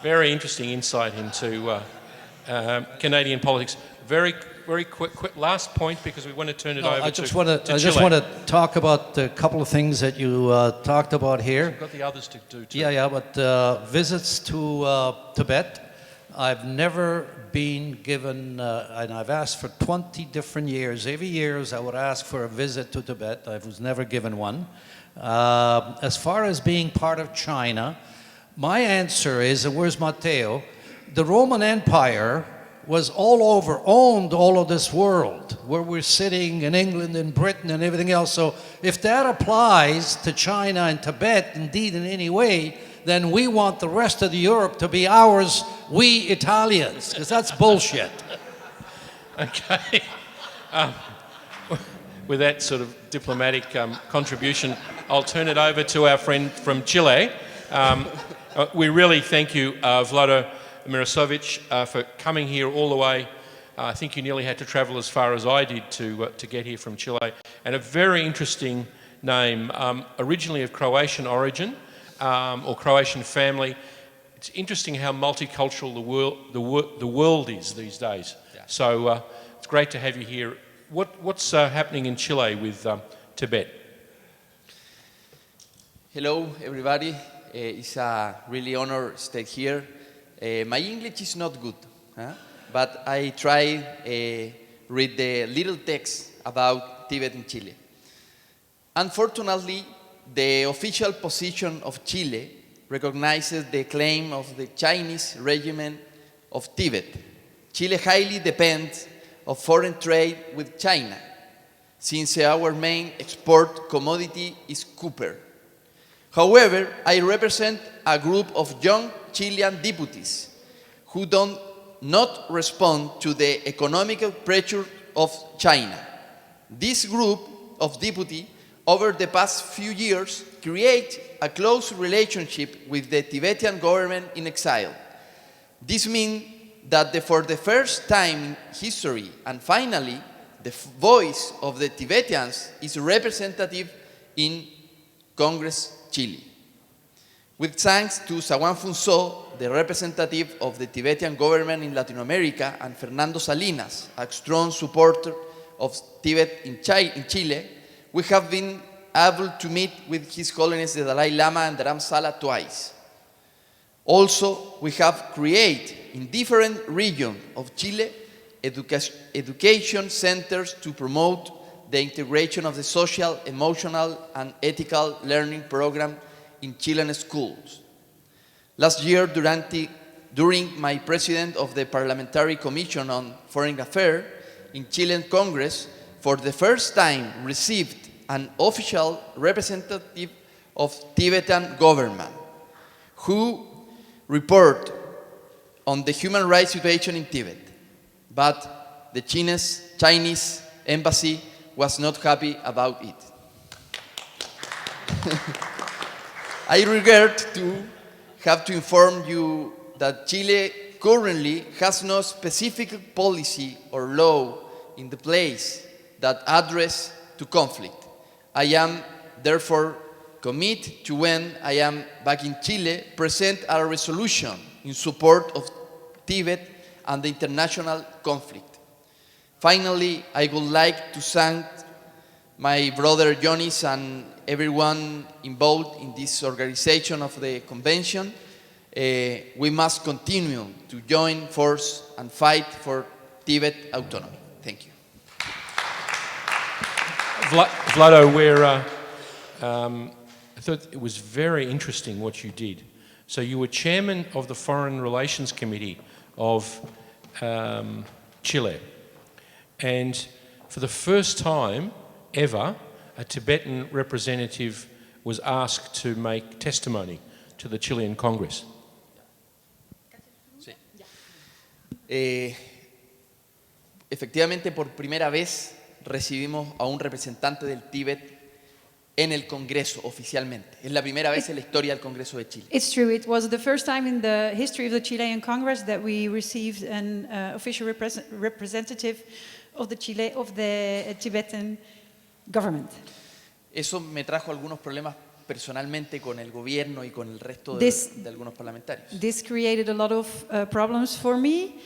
Very interesting insight into Canadian politics. Very quick, last point, because we want to turn it over I to just Chile. want to talk about a couple of things that you talked about here. We've got the others to do too. Yeah, but visits to Tibet, I've never been given, and I've asked for 20 different years. Every year I would ask for a visit to Tibet. I was never given one. As far as being part of China, my answer is, and where's Matteo, the Roman Empire was all over, owned all of this world, where we're sitting in England and Britain and everything else. So if that applies to China and Tibet, indeed in any way, then we want the rest of Europe to be ours, we Italians, because that's bullshit. Okay. With that sort of diplomatic contribution, I'll turn it over to our friend from Chile. We really thank you, Vlado Mirasovic, for coming here all the way. I think you nearly had to travel as far as I did to get here from Chile. And a very interesting name, originally of Croatian origin, or Croatian family. It's interesting how multicultural the world is these days. Yeah. So it's great to have you here. What's happening in Chile with Tibet? Hello, everybody. It's a really honor to stay here. My English is not good, but I try read the little text about Tibet in Chile. Unfortunately, the official position of Chile recognizes the claim of the Chinese regime of Tibet. Chile highly depends on foreign trade with China, since our main export commodity is copper. However, I represent a group of young Chilean deputies who do not respond to the economic pressure of China. This group of deputies over the past few years create a close relationship with the Tibetan government in exile. This means that for the first time in history, and finally, the voice of the Tibetans is representative in Congress Chile. With thanks to Sawan Funso, the representative of the Tibetan government in Latin America, and Fernando Salinas, a strong supporter of Tibet in Chile, we have been able to meet with His Holiness the Dalai Lama and Dharamsala twice. Also, we have created in different regions of Chile education centers to promote the integration of the social, emotional, and ethical learning program in Chilean schools. Last year, during my president of the Parliamentary Commission on Foreign Affairs in Chilean Congress, for the first time received an official representative of Tibetan government who report on the human rights situation in Tibet. But the Chinese embassy was not happy about it. I regret to have to inform you that Chile currently has no specific policy or law in the place that address to conflict. I am therefore committed to, when I am back in Chile, present a resolution in support of Tibet and the international conflict. Finally, I would like to thank my brother Jonis and everyone involved in this organization of the convention. We must continue to join force and fight for Tibet autonomy. Thank you. Vlado, I thought it was very interesting what you did. So you were chairman of the Foreign Relations Committee of Chile. And for the first time ever, a Tibetan representative was asked to make testimony to the Chilean Congress. Sí. Efectivamente, por primera vez recibimos a un representante del Tíbet en el Congreso oficialmente. Es la primera vez en la historia del Congreso de Chile. It's true. It was the first time in the history of the Chilean Congress that we received an official representative of the Tibetan government. Eso me trajo algunos problemas personalmente con el gobierno y con el resto de algunos parlamentarios. This created a lot of problems for me,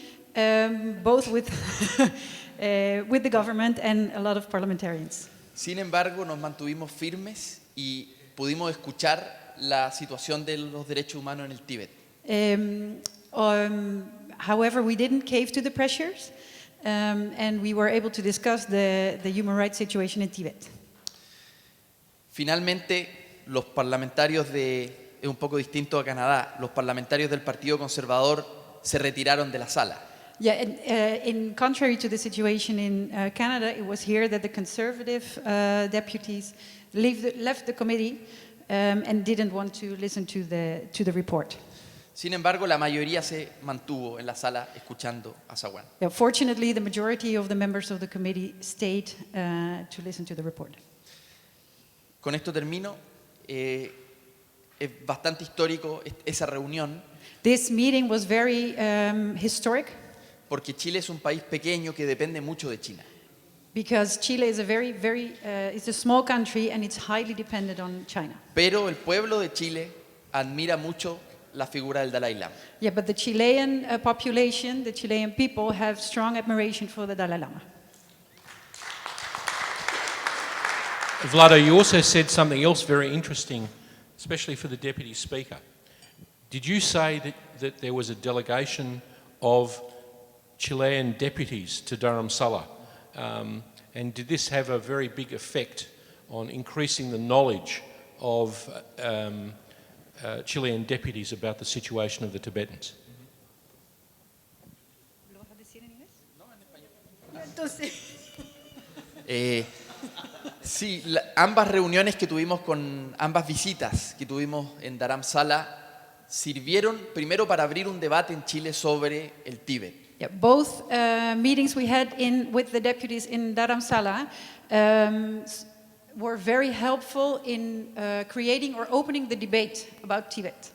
both with the government and a lot of parliamentarians. Sin embargo, nos mantuvimos firmes y pudimos escuchar la situación de los derechos humanos en el Tíbet. However, we didn't cave to the pressures, and we were able to discuss the human rights situation in Tibet. Finalmente, los parlamentarios es un poco distinto a Canadá, los parlamentarios del Partido Conservador se retiraron de la sala. Yeah, and, in contrary to the situation in Canada, it was here that the conservative deputies left the committee and didn't want to listen to the report. Sin embargo, la mayoría se mantuvo en la sala escuchando a Sawan. Yeah, fortunately, the majority of the members of the committee stayed to listen to the report. Con esto termino. Es bastante histórico esa reunión. This meeting was very historic. Porque Chile es un país pequeño que depende mucho de China. Because Chile is it's a small country and it's highly dependent on China. Pero el pueblo de Chile admira mucho la figura del Dalai Lama. Yeah, but the Chilean population, the Chilean people have strong admiration for the Dalai Lama. Vlado, you also said something else very interesting, especially for the Deputy Speaker. Did you say that there was a delegation of Chilean deputies to Dharamsala? And did this have a very big effect on increasing the knowledge of Chilean deputies about the situation of the Tibetans? ¿Lo vas a decir en inglés? No, en español. Sí, ambas reuniones que tuvimos ambas visitas que tuvimos en Dharamsala sirvieron primero para abrir un debate en Chile sobre el Tíbet. Yeah, both meetings we had with the deputies in Dharamsala were very helpful in creating or opening the debate about Tibet.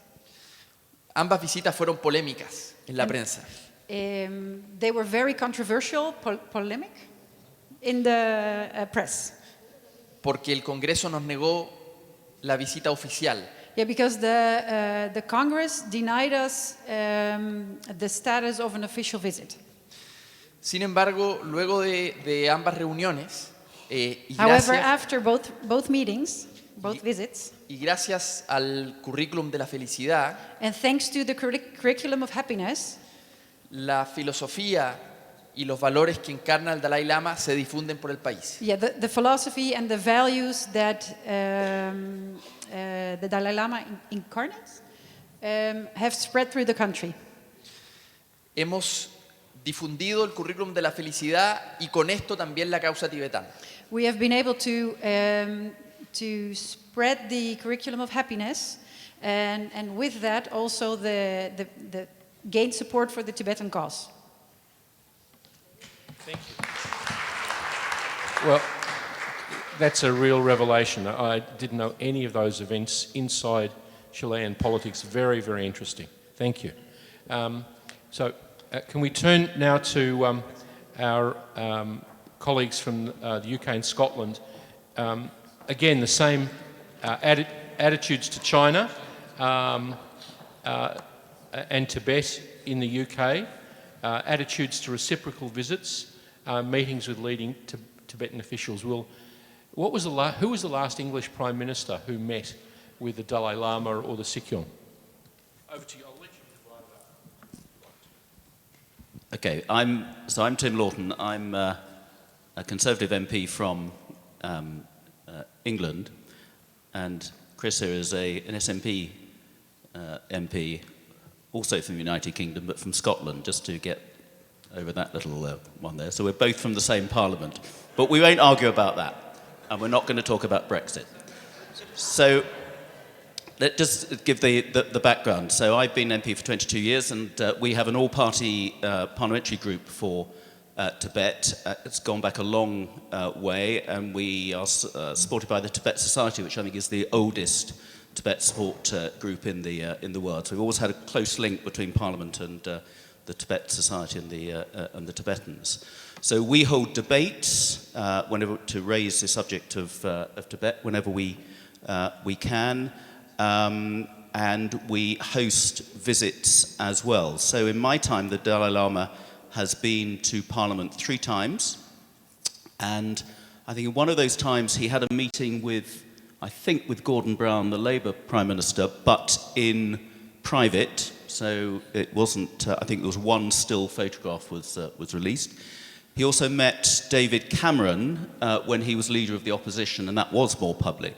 Ambas visitas fueron polémicas en la prensa. They were very controversial, polemic in the press. Porque el Congreso nos negó la visita oficial. Yeah, because the Congress denied us the status of an official visit. Sin embargo, luego de ambas reuniones, However, after both meetings, both visits, y gracias al currículum de la felicidad, and thanks to the curriculum of happiness, la filosofía y los valores que encarna el Dalai Lama se difunden por el país. yeah, the philosophy and the values that the Dalai Lama incarnates have spread through the country. Hemos difundido el currículum de la felicidad y con esto también la causa tibetana. We have been able to spread the curriculum of happiness, and with that also the gain support for the Tibetan cause. Thank you. Well, that's a real revelation. I didn't know any of those events inside Chilean politics. Very, very interesting. Thank you. Can we turn now to our colleagues from the UK and Scotland? Again, the same attitudes to China and Tibet in the UK, attitudes to reciprocal visits, meetings with leading Tibetan officials. Who was the last English Prime Minister who met with the Dalai Lama or the Sikyong? Over to you. I'll let you provide that. Okay, I'm Tim Lawton. I'm a Conservative MP from England, and Chris here is an SNP MP, also from the United Kingdom, but from Scotland, just to get over that little one there. So we're both from the same parliament. But we won't argue about that, and we're not going to talk about Brexit. So let's just give the background. So I've been MP for 22 years, and we have an all-party parliamentary group for Tibet. It's gone back a long way, and we are supported by the Tibet Society, which I think is the oldest Tibet support group in the world. So we've always had a close link between Parliament and the Tibet Society and the Tibetans. So we hold debates whenever to raise the subject of Tibet whenever we can, and we host visits as well. So in my time, the Dalai Lama has been to Parliament 3 times, and I think in one of those times he had a meeting with Gordon Brown, the Labour Prime Minister, but in private. So it wasn't. I think there was one still photograph was released. He also met David Cameron when he was leader of the opposition, and that was more public.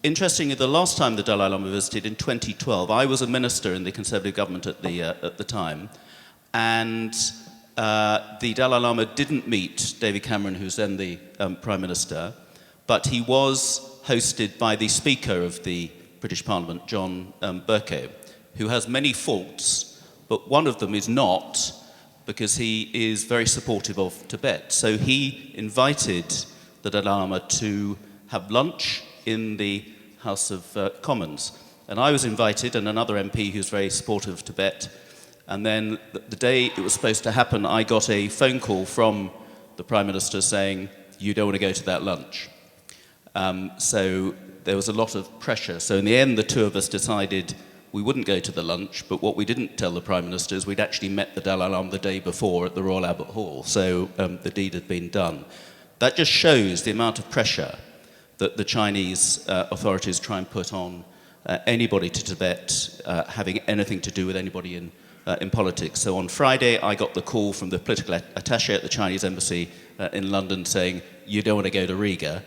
Interestingly, the last time the Dalai Lama visited in 2012, I was a minister in the Conservative government at the time, and the Dalai Lama didn't meet David Cameron, who's then the Prime Minister, but he was hosted by the Speaker of the British Parliament, John Bercow, who has many faults, but one of them is not, because he is very supportive of Tibet. So he invited the Dalai Lama to have lunch in the House of Commons. And I was invited, and another MP who's very supportive of Tibet. And then the day it was supposed to happen, I got a phone call from the Prime Minister saying, "You don't want to go to that lunch." So there was a lot of pressure. So in the end, the two of us decided we wouldn't go to the lunch, but what we didn't tell the Prime Minister is we'd actually met the Dalai Lama the day before at the Royal Albert Hall. So the deed had been done. That just shows the amount of pressure that the Chinese authorities try and put on anybody to Tibet having anything to do with anybody in politics. So on Friday, I got the call from the political attaché at the Chinese embassy in London saying, "You don't want to go to Riga."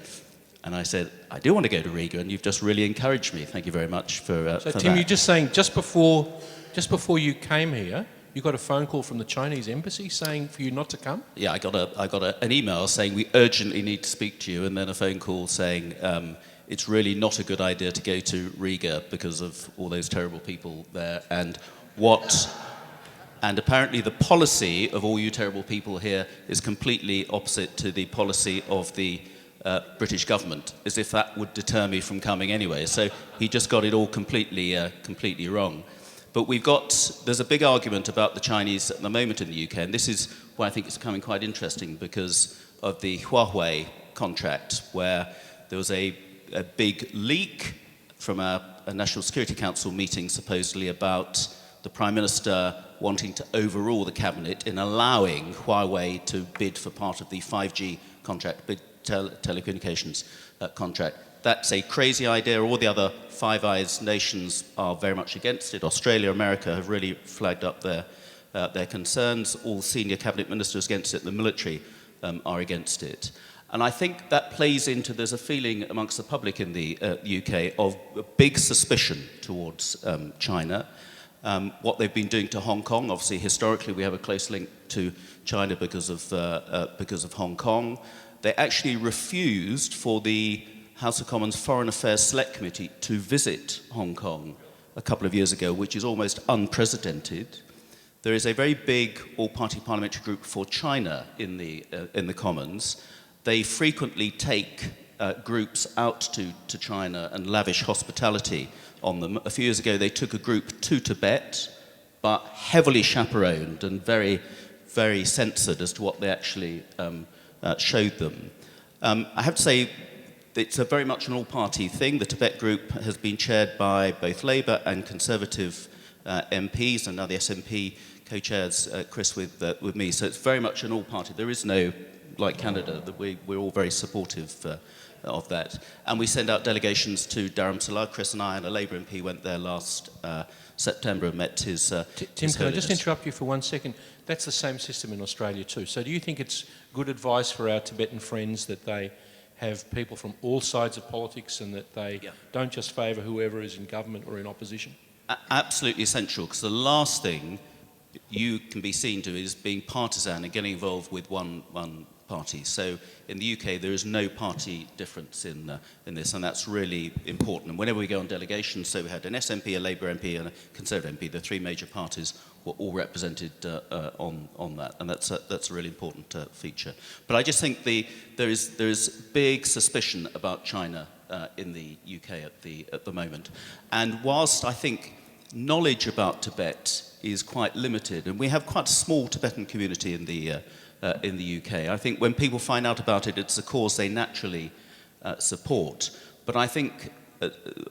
And I said, "I do want to go to Riga, and you've just really encouraged me. Thank you very much for So for Tim, that." you're just saying just before you came here, you got a phone call from the Chinese embassy saying for you not to come? Yeah, I got an email saying we urgently need to speak to you, and then a phone call saying it's really not a good idea to go to Riga because of all those terrible people there, and apparently the policy of all you terrible people here is completely opposite to the policy of the British government, as if that would deter me from coming anyway. So he just got it all completely wrong. But there's a big argument about the Chinese at the moment in the UK, and this is why I think it's becoming quite interesting, because of the Huawei contract, where there was a big leak from a National Security Council meeting, supposedly, about the Prime Minister wanting to overrule the cabinet in allowing Huawei to bid for part of the 5G contract, big telecommunications contract. That's a crazy idea. All the other Five Eyes nations are very much against it. Australia, America have really flagged up their concerns. All senior cabinet ministers against it. The military are against it. And I think that plays into, there's a feeling amongst the public in the UK of a big suspicion towards China. What they've been doing to Hong Kong, obviously historically we have a close link to China because of Hong Kong. They actually refused for the House of Commons Foreign Affairs Select Committee to visit Hong Kong a couple of years ago, which is almost unprecedented. There is a very big all-party parliamentary group for China in the Commons. They frequently take groups out to China and lavish hospitality on them. A few years ago, they took a group to Tibet, but heavily chaperoned and very, very censored as to what they actually showed them. I have to say, it's a very much an all-party thing. The Tibet group has been chaired by both Labour and Conservative MPs, and now the SNP co-chairs Chris with me. So it's very much an all-party. There is no, like Canada, that we're all very supportive of that. And we send out delegations to Dharamsala. Chris and I and a Labour MP went there last September and met his Tim, His can I just Holiness. interrupt you for 1 second? That's the same system in Australia too. So do you think it's good advice for our Tibetan friends that they have people from all sides of politics and that they don't just favour whoever is in government or in opposition? Absolutely essential, because the last thing you can be seen to is being partisan and getting involved with one parties. So in the UK, there is no party difference in this, and that's really important. And whenever we go on delegations, so we had an SNP, a Labour MP, and a Conservative MP, the three major parties were all represented on that, and that's a really important feature. But I just think there is big suspicion about China in the UK at the moment, and whilst I think knowledge about Tibet is quite limited, and we have quite a small Tibetan community in the UK. I think when people find out about it, it's a cause they naturally support. But I think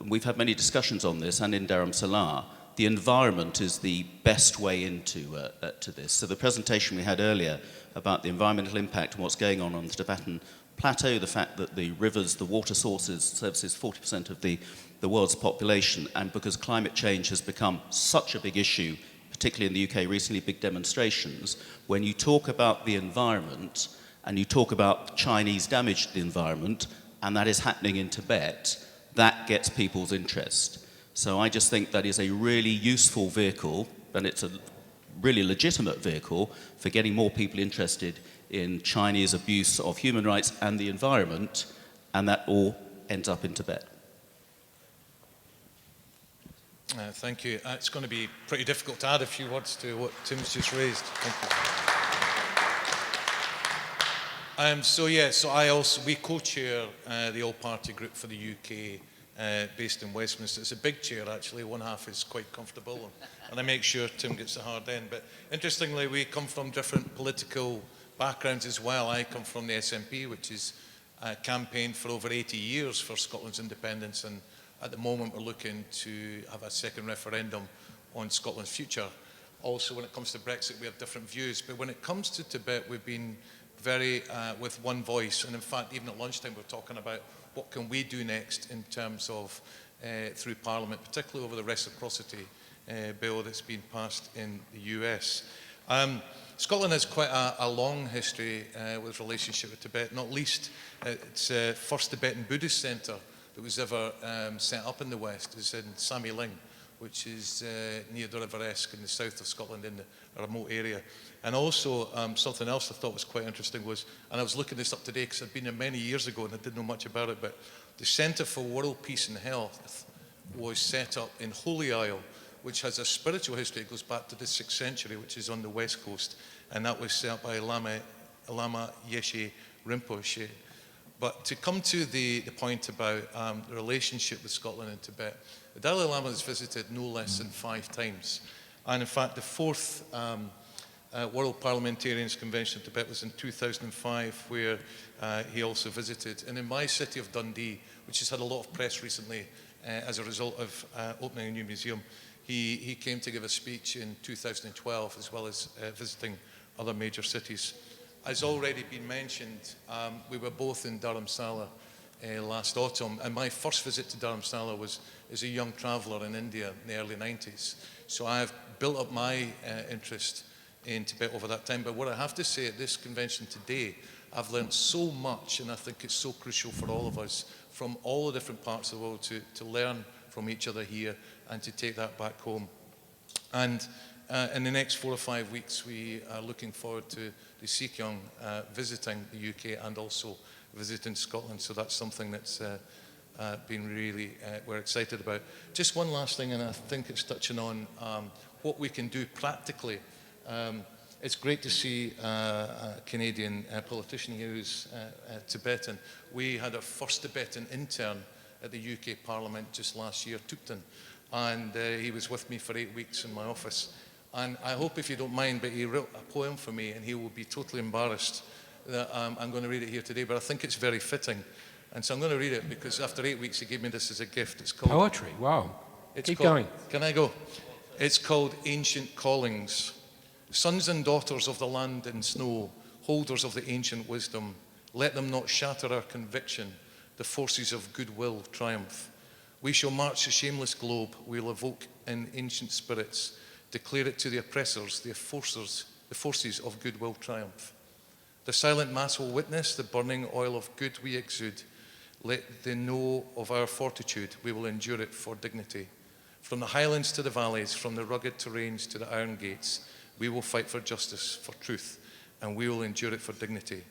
we've had many discussions on this, and in Dharamsala, the environment is the best way into to this. So the presentation we had earlier about the environmental impact and what's going on the Tibetan plateau, the fact that the rivers, the water sources, services 40% of the world's population, and because climate change has become such a big issue, particularly in the UK recently, big demonstrations, when you talk about the environment and you talk about Chinese damage to the environment, and that is happening in Tibet, that gets people's interest. So I just think that is a really useful vehicle, and it's a really legitimate vehicle for getting more people interested in Chinese abuse of human rights and the environment, and that all ends up in Tibet. Thank you. It's going to be pretty difficult to add a few words to what Tim's just raised. Thank you. We co-chair the all-party group for the UK based in Westminster. It's a big chair, actually. One half is quite comfortable, and I make sure Tim gets the hard end. But interestingly, we come from different political backgrounds as well. I come from the SNP, which has campaigned for over 80 years for Scotland's independence, and at the moment we're looking to have a second referendum on Scotland's future. Also, when it comes to Brexit, we have different views. But when it comes to Tibet, we've been very with one voice. And in fact, even at lunchtime, we're talking about what can we do next in terms of through Parliament, particularly over the reciprocity bill that's been passed in the US. Scotland has quite a long history with relationship with Tibet, not least its first Tibetan Buddhist centre that was ever set up in the West is in Samiling, which is near the River Esk in the south of Scotland in a remote area. And also something else I thought was quite interesting was, and I was looking this up today because I'd been there many years ago and I didn't know much about it, but the Centre for World Peace and Health was set up in Holy Isle, which has a spiritual history. It goes back to the 6th century, which is on the west coast, and that was set up by Lama Yeshe Rinpoche. But to come to the point about the relationship with Scotland and Tibet, the Dalai Lama has visited no less than 5 times. And in fact, the 4th World Parliamentarians Convention in Tibet was in 2005, where he also visited. And in my city of Dundee, which has had a lot of press recently as a result of opening a new museum, he came to give a speech in 2012, as well as visiting other major cities. As already been mentioned, we were both in Dharamsala last autumn, and my first visit to Dharamsala was as a young traveller in India in the early 90s. So I've built up my interest in Tibet over that time. But what I have to say at this convention today, I've learned so much, and I think it's so crucial for all of us from all the different parts of the world to learn from each other here and to take that back home. And in the next 4 or 5 weeks, we are looking forward to the Sekyong visiting the UK and also visiting Scotland. So that's something that's been really, we're excited about. Just one last thing, and I think it's touching on what we can do practically. It's great to see a Canadian politician here who's Tibetan. We had our first Tibetan intern at the UK Parliament just last year, Thupten, and he was with me for 8 weeks in my office. And I hope, if you don't mind, but he wrote a poem for me, and he will be totally embarrassed that I'm going to read it here today, but I think it's very fitting. And so I'm going to read it because after 8 weeks, he gave me this as a gift. It's called... Poetry, wow. Keep going. Can I go? It's called Ancient Callings. Sons and daughters of the land and snow, holders of the ancient wisdom, let them not shatter our conviction, the forces of goodwill triumph. We shall march the shameless globe, we'll evoke in ancient spirits, declare it to the oppressors, the forces of goodwill triumph. The silent mass will witness the burning oil of good we exude. Let them know of our fortitude, we will endure it for dignity. From the highlands to the valleys, from the rugged terrains to the iron gates, we will fight for justice, for truth, and we will endure it for dignity.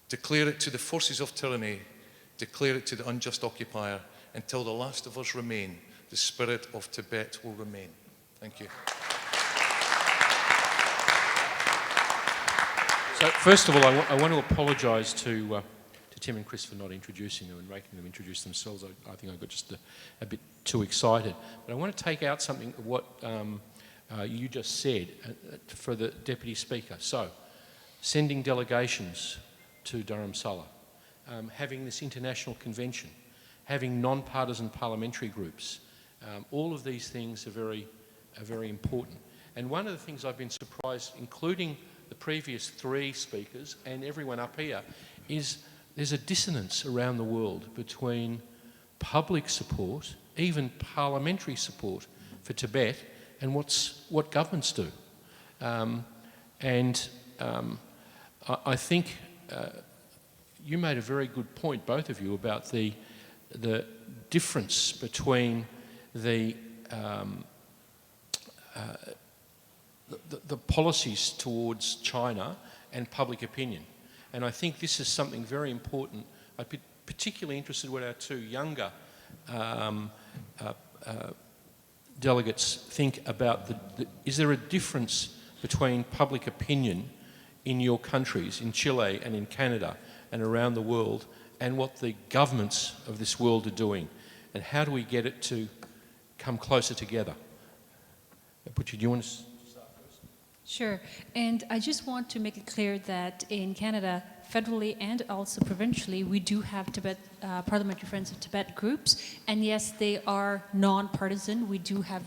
Declare it to the forces of tyranny, declare it to the unjust occupier. Until the last of us remain, the spirit of Tibet will remain. Thank you. So first of all, I want to apologise to Tim and Chris for not introducing them and making them introduce themselves. I think I got just a bit too excited. But I want to take out something of what you just said for the Deputy Speaker. So, sending delegations to Dharamsala, having this international convention, having non-partisan parliamentary groups, all of these things are very important. And one of the things I've been surprised, including the previous three speakers and everyone up here, is there's a dissonance around the world between public support, even parliamentary support for Tibet, and what governments do. I think you made a very good point, both of you, about the difference between the policies towards China and public opinion. And I think this is something very important. I'd be particularly interested what our two younger delegates think about is there a difference between public opinion in your countries, in Chile and in Canada and around the world, and what the governments of this world are doing? And how do we get it to come closer together? Butchie, do you want to start first? Sure. And I just want to make it clear that in Canada, federally and also provincially, we do have Tibet Parliamentary Friends of Tibet groups. And yes, they are non-partisan. We do have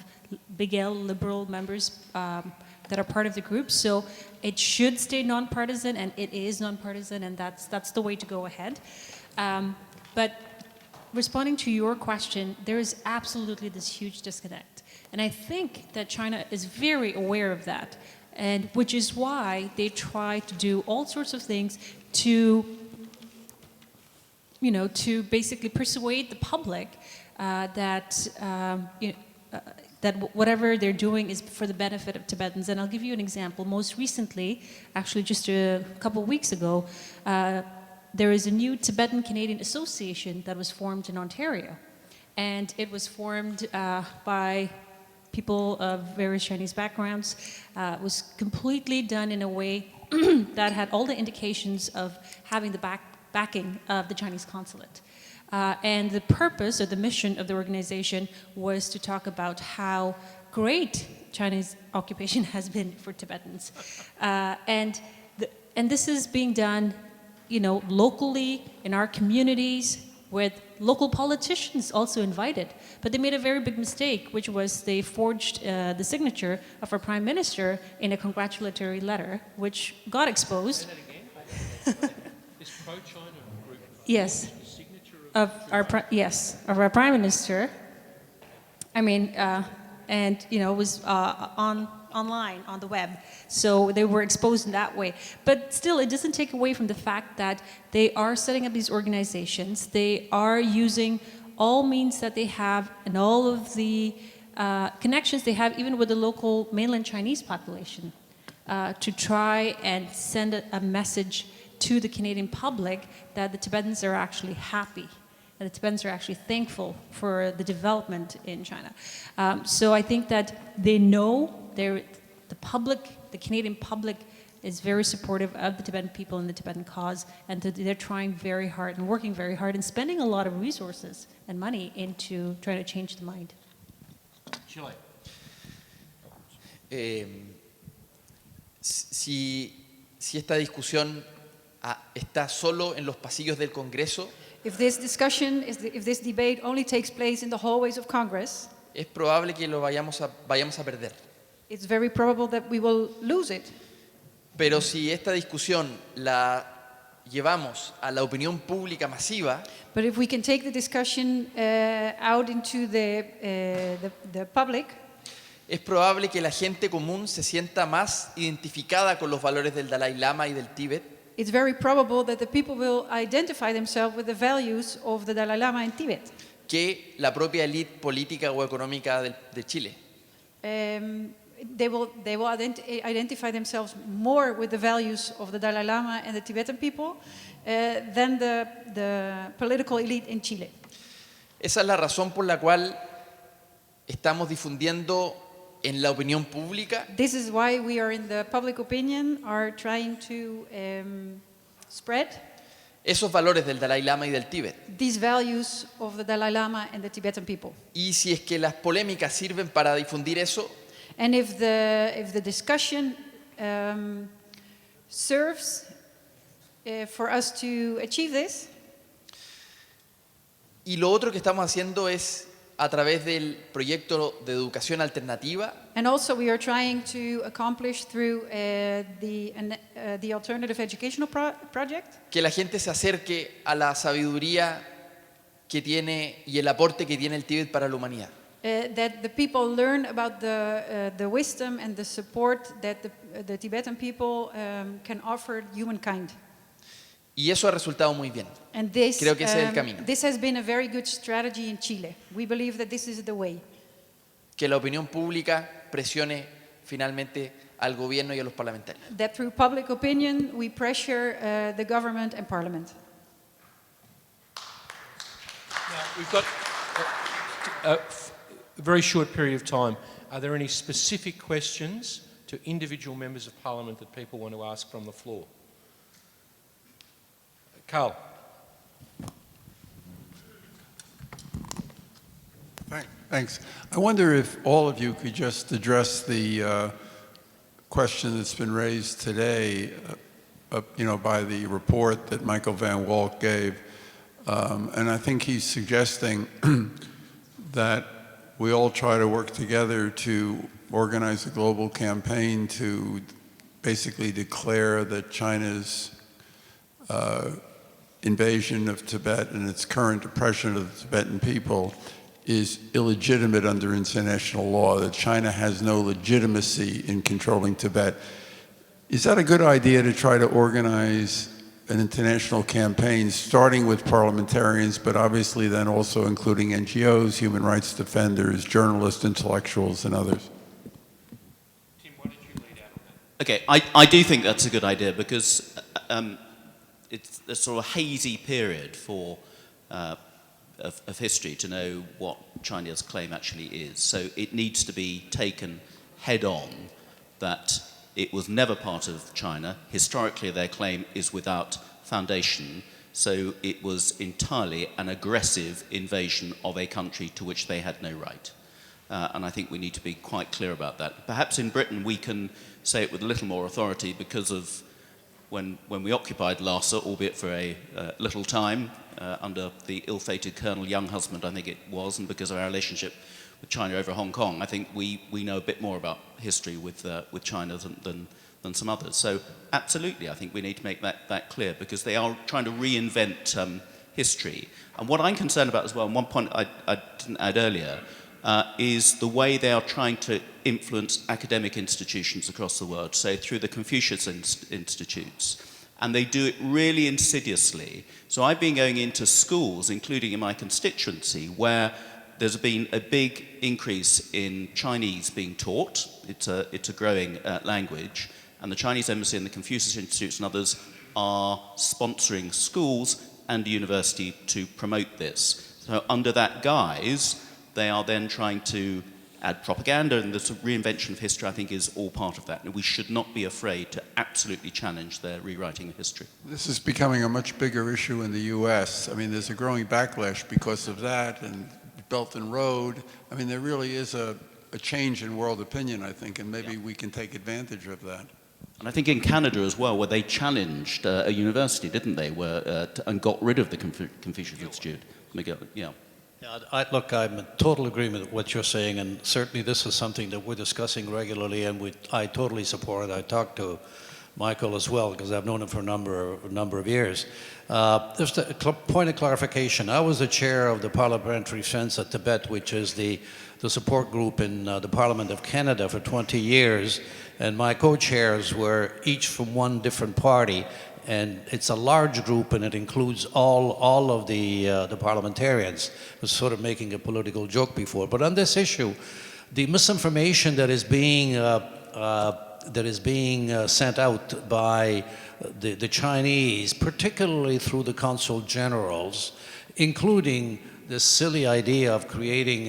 big L liberal members that are part of the group. So it should stay non-partisan, and it is non-partisan, and that's the way to go ahead. But responding to your question, there is absolutely this huge disconnect. And I think that China is very aware of that, and which is why they try to do all sorts of things to, to basically persuade the public that, that whatever they're doing is for the benefit of Tibetans. And I'll give you an example. Most recently, actually just a couple of weeks ago, there is a new Tibetan-Canadian association that was formed in Ontario. And it was formed by people of various Chinese backgrounds. It was completely done in a way that had all the indications of having the backing of the Chinese consulate. And the purpose or the mission of the organization was to talk about how great Chinese occupation has been for Tibetans. And this is being done, locally in our communities, with local politicians also invited. But they made a very big mistake, which was they forged the signature of our Prime Minister in a congratulatory letter, which got exposed. Say that again? This pro-China group. Yes. The signature of our Prime Minister. I mean, and it was online on the web, so they were exposed in that way. But still, it doesn't take away from the fact that they are setting up these organizations. They are using all means that they have and all of the connections they have, even with the local mainland Chinese population, to try and send a message to the Canadian public that the Tibetans are actually happy, and the Tibetans are actually thankful for the development in China. So I think that they know the Canadian public is very supportive of the Tibetan people and the Tibetan cause, and they're trying very hard and working very hard and spending a lot of resources and money into trying to change the mind. Chile. Si esta discusión está solo en los pasillos del Congreso, if this debate only takes place in the hallways of Congress, es probable que lo vayamos a perder. It's very probable that we will lose it. Pero si esta discusión la llevamos a la opinión pública masiva, but if we can take the discussion out into the public, es probable que la gente común se sienta más identificada con los valores del Dalai Lama y del Tíbet. It's very probable that the people will identify themselves with the values of the Dalai Lama in Tibet. Que la propia élite política o económica de Chile. They will identify themselves more with the values of the Dalai Lama and the Tibetan people than the political elite in Chile. Esa es la razón por la cual estamos difundiendo en la opinión pública This is why we are in the public opinion, are trying to spread esos valores del Dalai Lama y del Tíbet. these values of the Dalai Lama and the Tibetan people. Y si es que las polémicas sirven para difundir eso, And if the discussion serves for us to achieve this, y lo otro que estamos haciendo es a través del proyecto de educación alternativa, and also we are trying to accomplish through the alternative educational project, que la gente se acerque a la sabiduría que tiene y el aporte que tiene el Tíbet para la humanidad. that the people learn about the wisdom and the support that the Tibetan people can offer humankind. Y eso ha resultado muy bien. And this, Creo que ese es el camino. this has been a very good strategy in Chile. We believe that this is the way. Que la opinión pública presione finalmente al gobierno y a los parlamentarios. That through public opinion, we pressure the government and parliament. We've got a very short period of time. Are there any specific questions to individual members of parliament that people want to ask from the floor? Carl. Thanks. I wonder if all of you could just address the question that's been raised today, by the report that Michael Van Walt gave. And I think he's suggesting that we all try to work together to organize a global campaign to basically declare that China's invasion of Tibet and its current oppression of the Tibetan people is illegitimate under international law, that China has no legitimacy in controlling Tibet. Is that a good idea to try to organize an international campaign, starting with parliamentarians, but obviously then also including NGOs, human rights defenders, journalists, intellectuals, and others? Tim, why don't you lead out on that? Okay, I do think that's a good idea because it's a sort of hazy period of history to know what China's claim actually is. So it needs to be taken head on that it was never part of China. Historically, their claim is without foundation. So it was entirely an aggressive invasion of a country to which they had no right. And I think we need to be quite clear about that. Perhaps in Britain we can say it with a little more authority because of when we occupied Lhasa, albeit for a little time, under the ill-fated Colonel Younghusband, I think it was, and because of our relationship with China over Hong Kong, I think we know a bit more about history with China than some others. So absolutely, I think we need to make that clear because they are trying to reinvent history. And what I'm concerned about as well, and one point I didn't add earlier, is the way they are trying to influence academic institutions across the world, say through the Confucius Institutes. And they do it really insidiously. So I've been going into schools, including in my constituency, where there's been a big increase in Chinese being taught. It's a growing language. And the Chinese Embassy and the Confucius Institutes and others are sponsoring schools and the university to promote this. So under that guise, they are then trying to add propaganda, and the sort of reinvention of history, I think, is all part of that. And we should not be afraid to absolutely challenge their rewriting of history. This is becoming a much bigger issue in the U.S. I mean, there's a growing backlash because of that, and Belt and Road. I mean, there really is a change in world opinion, I think, and maybe we can take advantage of that. And I think in Canada as well, where they challenged a university, didn't they, and got rid of the Confucius Institute. Yeah. Yeah, look, I'm in total agreement with what you're saying, and certainly this is something that we're discussing regularly, and I totally support it. I talked to Michael as well, because I've known him for a number of years. Just a point of clarification. I was the chair of the Parliamentary Friends of Tibet, which is the support group in the Parliament of Canada for 20 years, and my co-chairs were each from one different party. And it's a large group, and it includes all of the parliamentarians. I was sort of making a political joke before. But on this issue, the misinformation that is being that is being sent out by the Chinese, particularly through the consul generals, including this silly idea of creating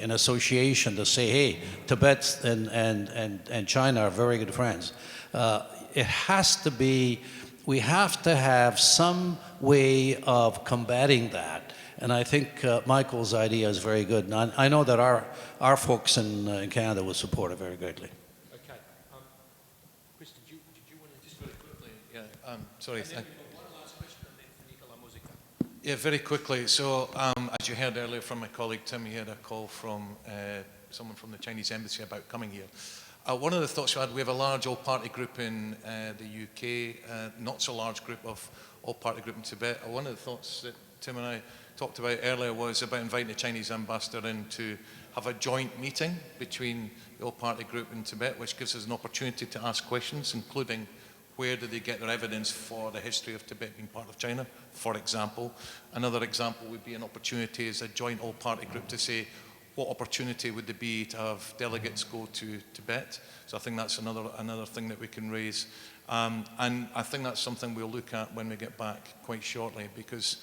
an association to say, hey, Tibet and China are very good friends. It has to be, we have to have some way of combating that. And I think Michael's idea is very good. And I know that our folks in Canada will support it very greatly. Okay. Chris, did you want to just very quickly? Yeah, sorry. One last question and then Finita la musica. Yeah, very quickly. So, as you heard earlier from my colleague Tim, he had a call from someone from the Chinese embassy about coming here. One of the thoughts we had, we have a large all-party group in the UK, not so large group of all-party group in Tibet. One of the thoughts that Tim and I talked about earlier was about inviting the Chinese ambassador in to have a joint meeting between the all-party group in Tibet, which gives us an opportunity to ask questions, including where do they get their evidence for the history of Tibet being part of China, for example. Another example would be an opportunity as a joint all-party group to say, what opportunity would there be to have delegates go to Tibet? So I think that's another thing that we can raise. And I think that's something we'll look at when we get back quite shortly, because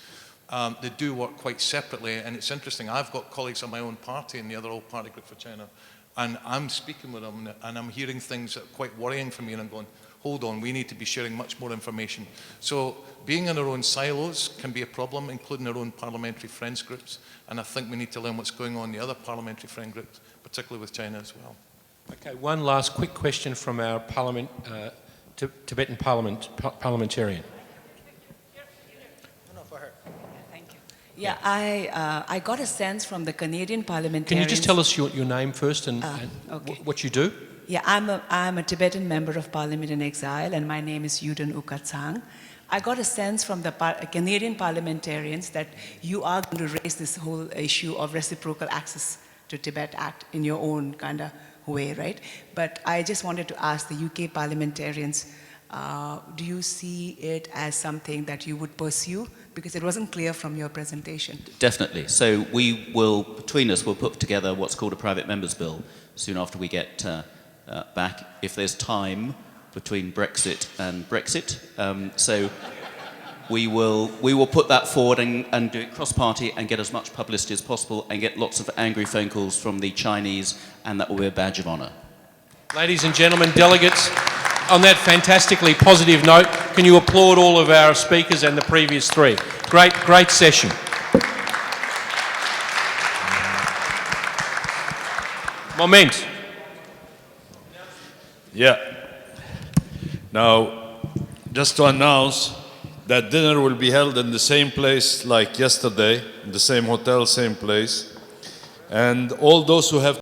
they do work quite separately. And it's interesting, I've got colleagues of my own party in the other all-party group for China, and I'm speaking with them, and I'm hearing things that are quite worrying for me, and I'm going, hold on, we need to be sharing much more information. So being in our own silos can be a problem, including our own parliamentary friends groups, and I think we need to learn what's going on in the other parliamentary friend groups, particularly with China as well. Okay, one last quick question from our parliament, Tibetan parliamentarian. Yeah, I got a sense from the Canadian parliamentarians. Can you just tell us your name first and okay. what you do? Yeah, I'm a Tibetan member of parliament in exile, and my name is Yuden Ukatsang. I got a sense from the Canadian parliamentarians that you are going to raise this whole issue of reciprocal access to Tibet Act in your own kind of way, right? But I just wanted to ask the UK parliamentarians, do you see it as something that you would pursue? Because it wasn't clear from your presentation. Definitely. So we will, between us, we'll put together what's called a private members bill soon after we get back, if there's time between Brexit and Brexit. So we will put that forward and do it cross-party and get as much publicity as possible and get lots of angry phone calls from the Chinese, and that will be a badge of honour. Ladies and gentlemen, delegates, on that fantastically positive note, can you applaud all of our speakers and the previous three? Great session. Moment. Yeah. Now, just to announce that dinner will be held in the same place like yesterday, in the same hotel, same place. And all those who have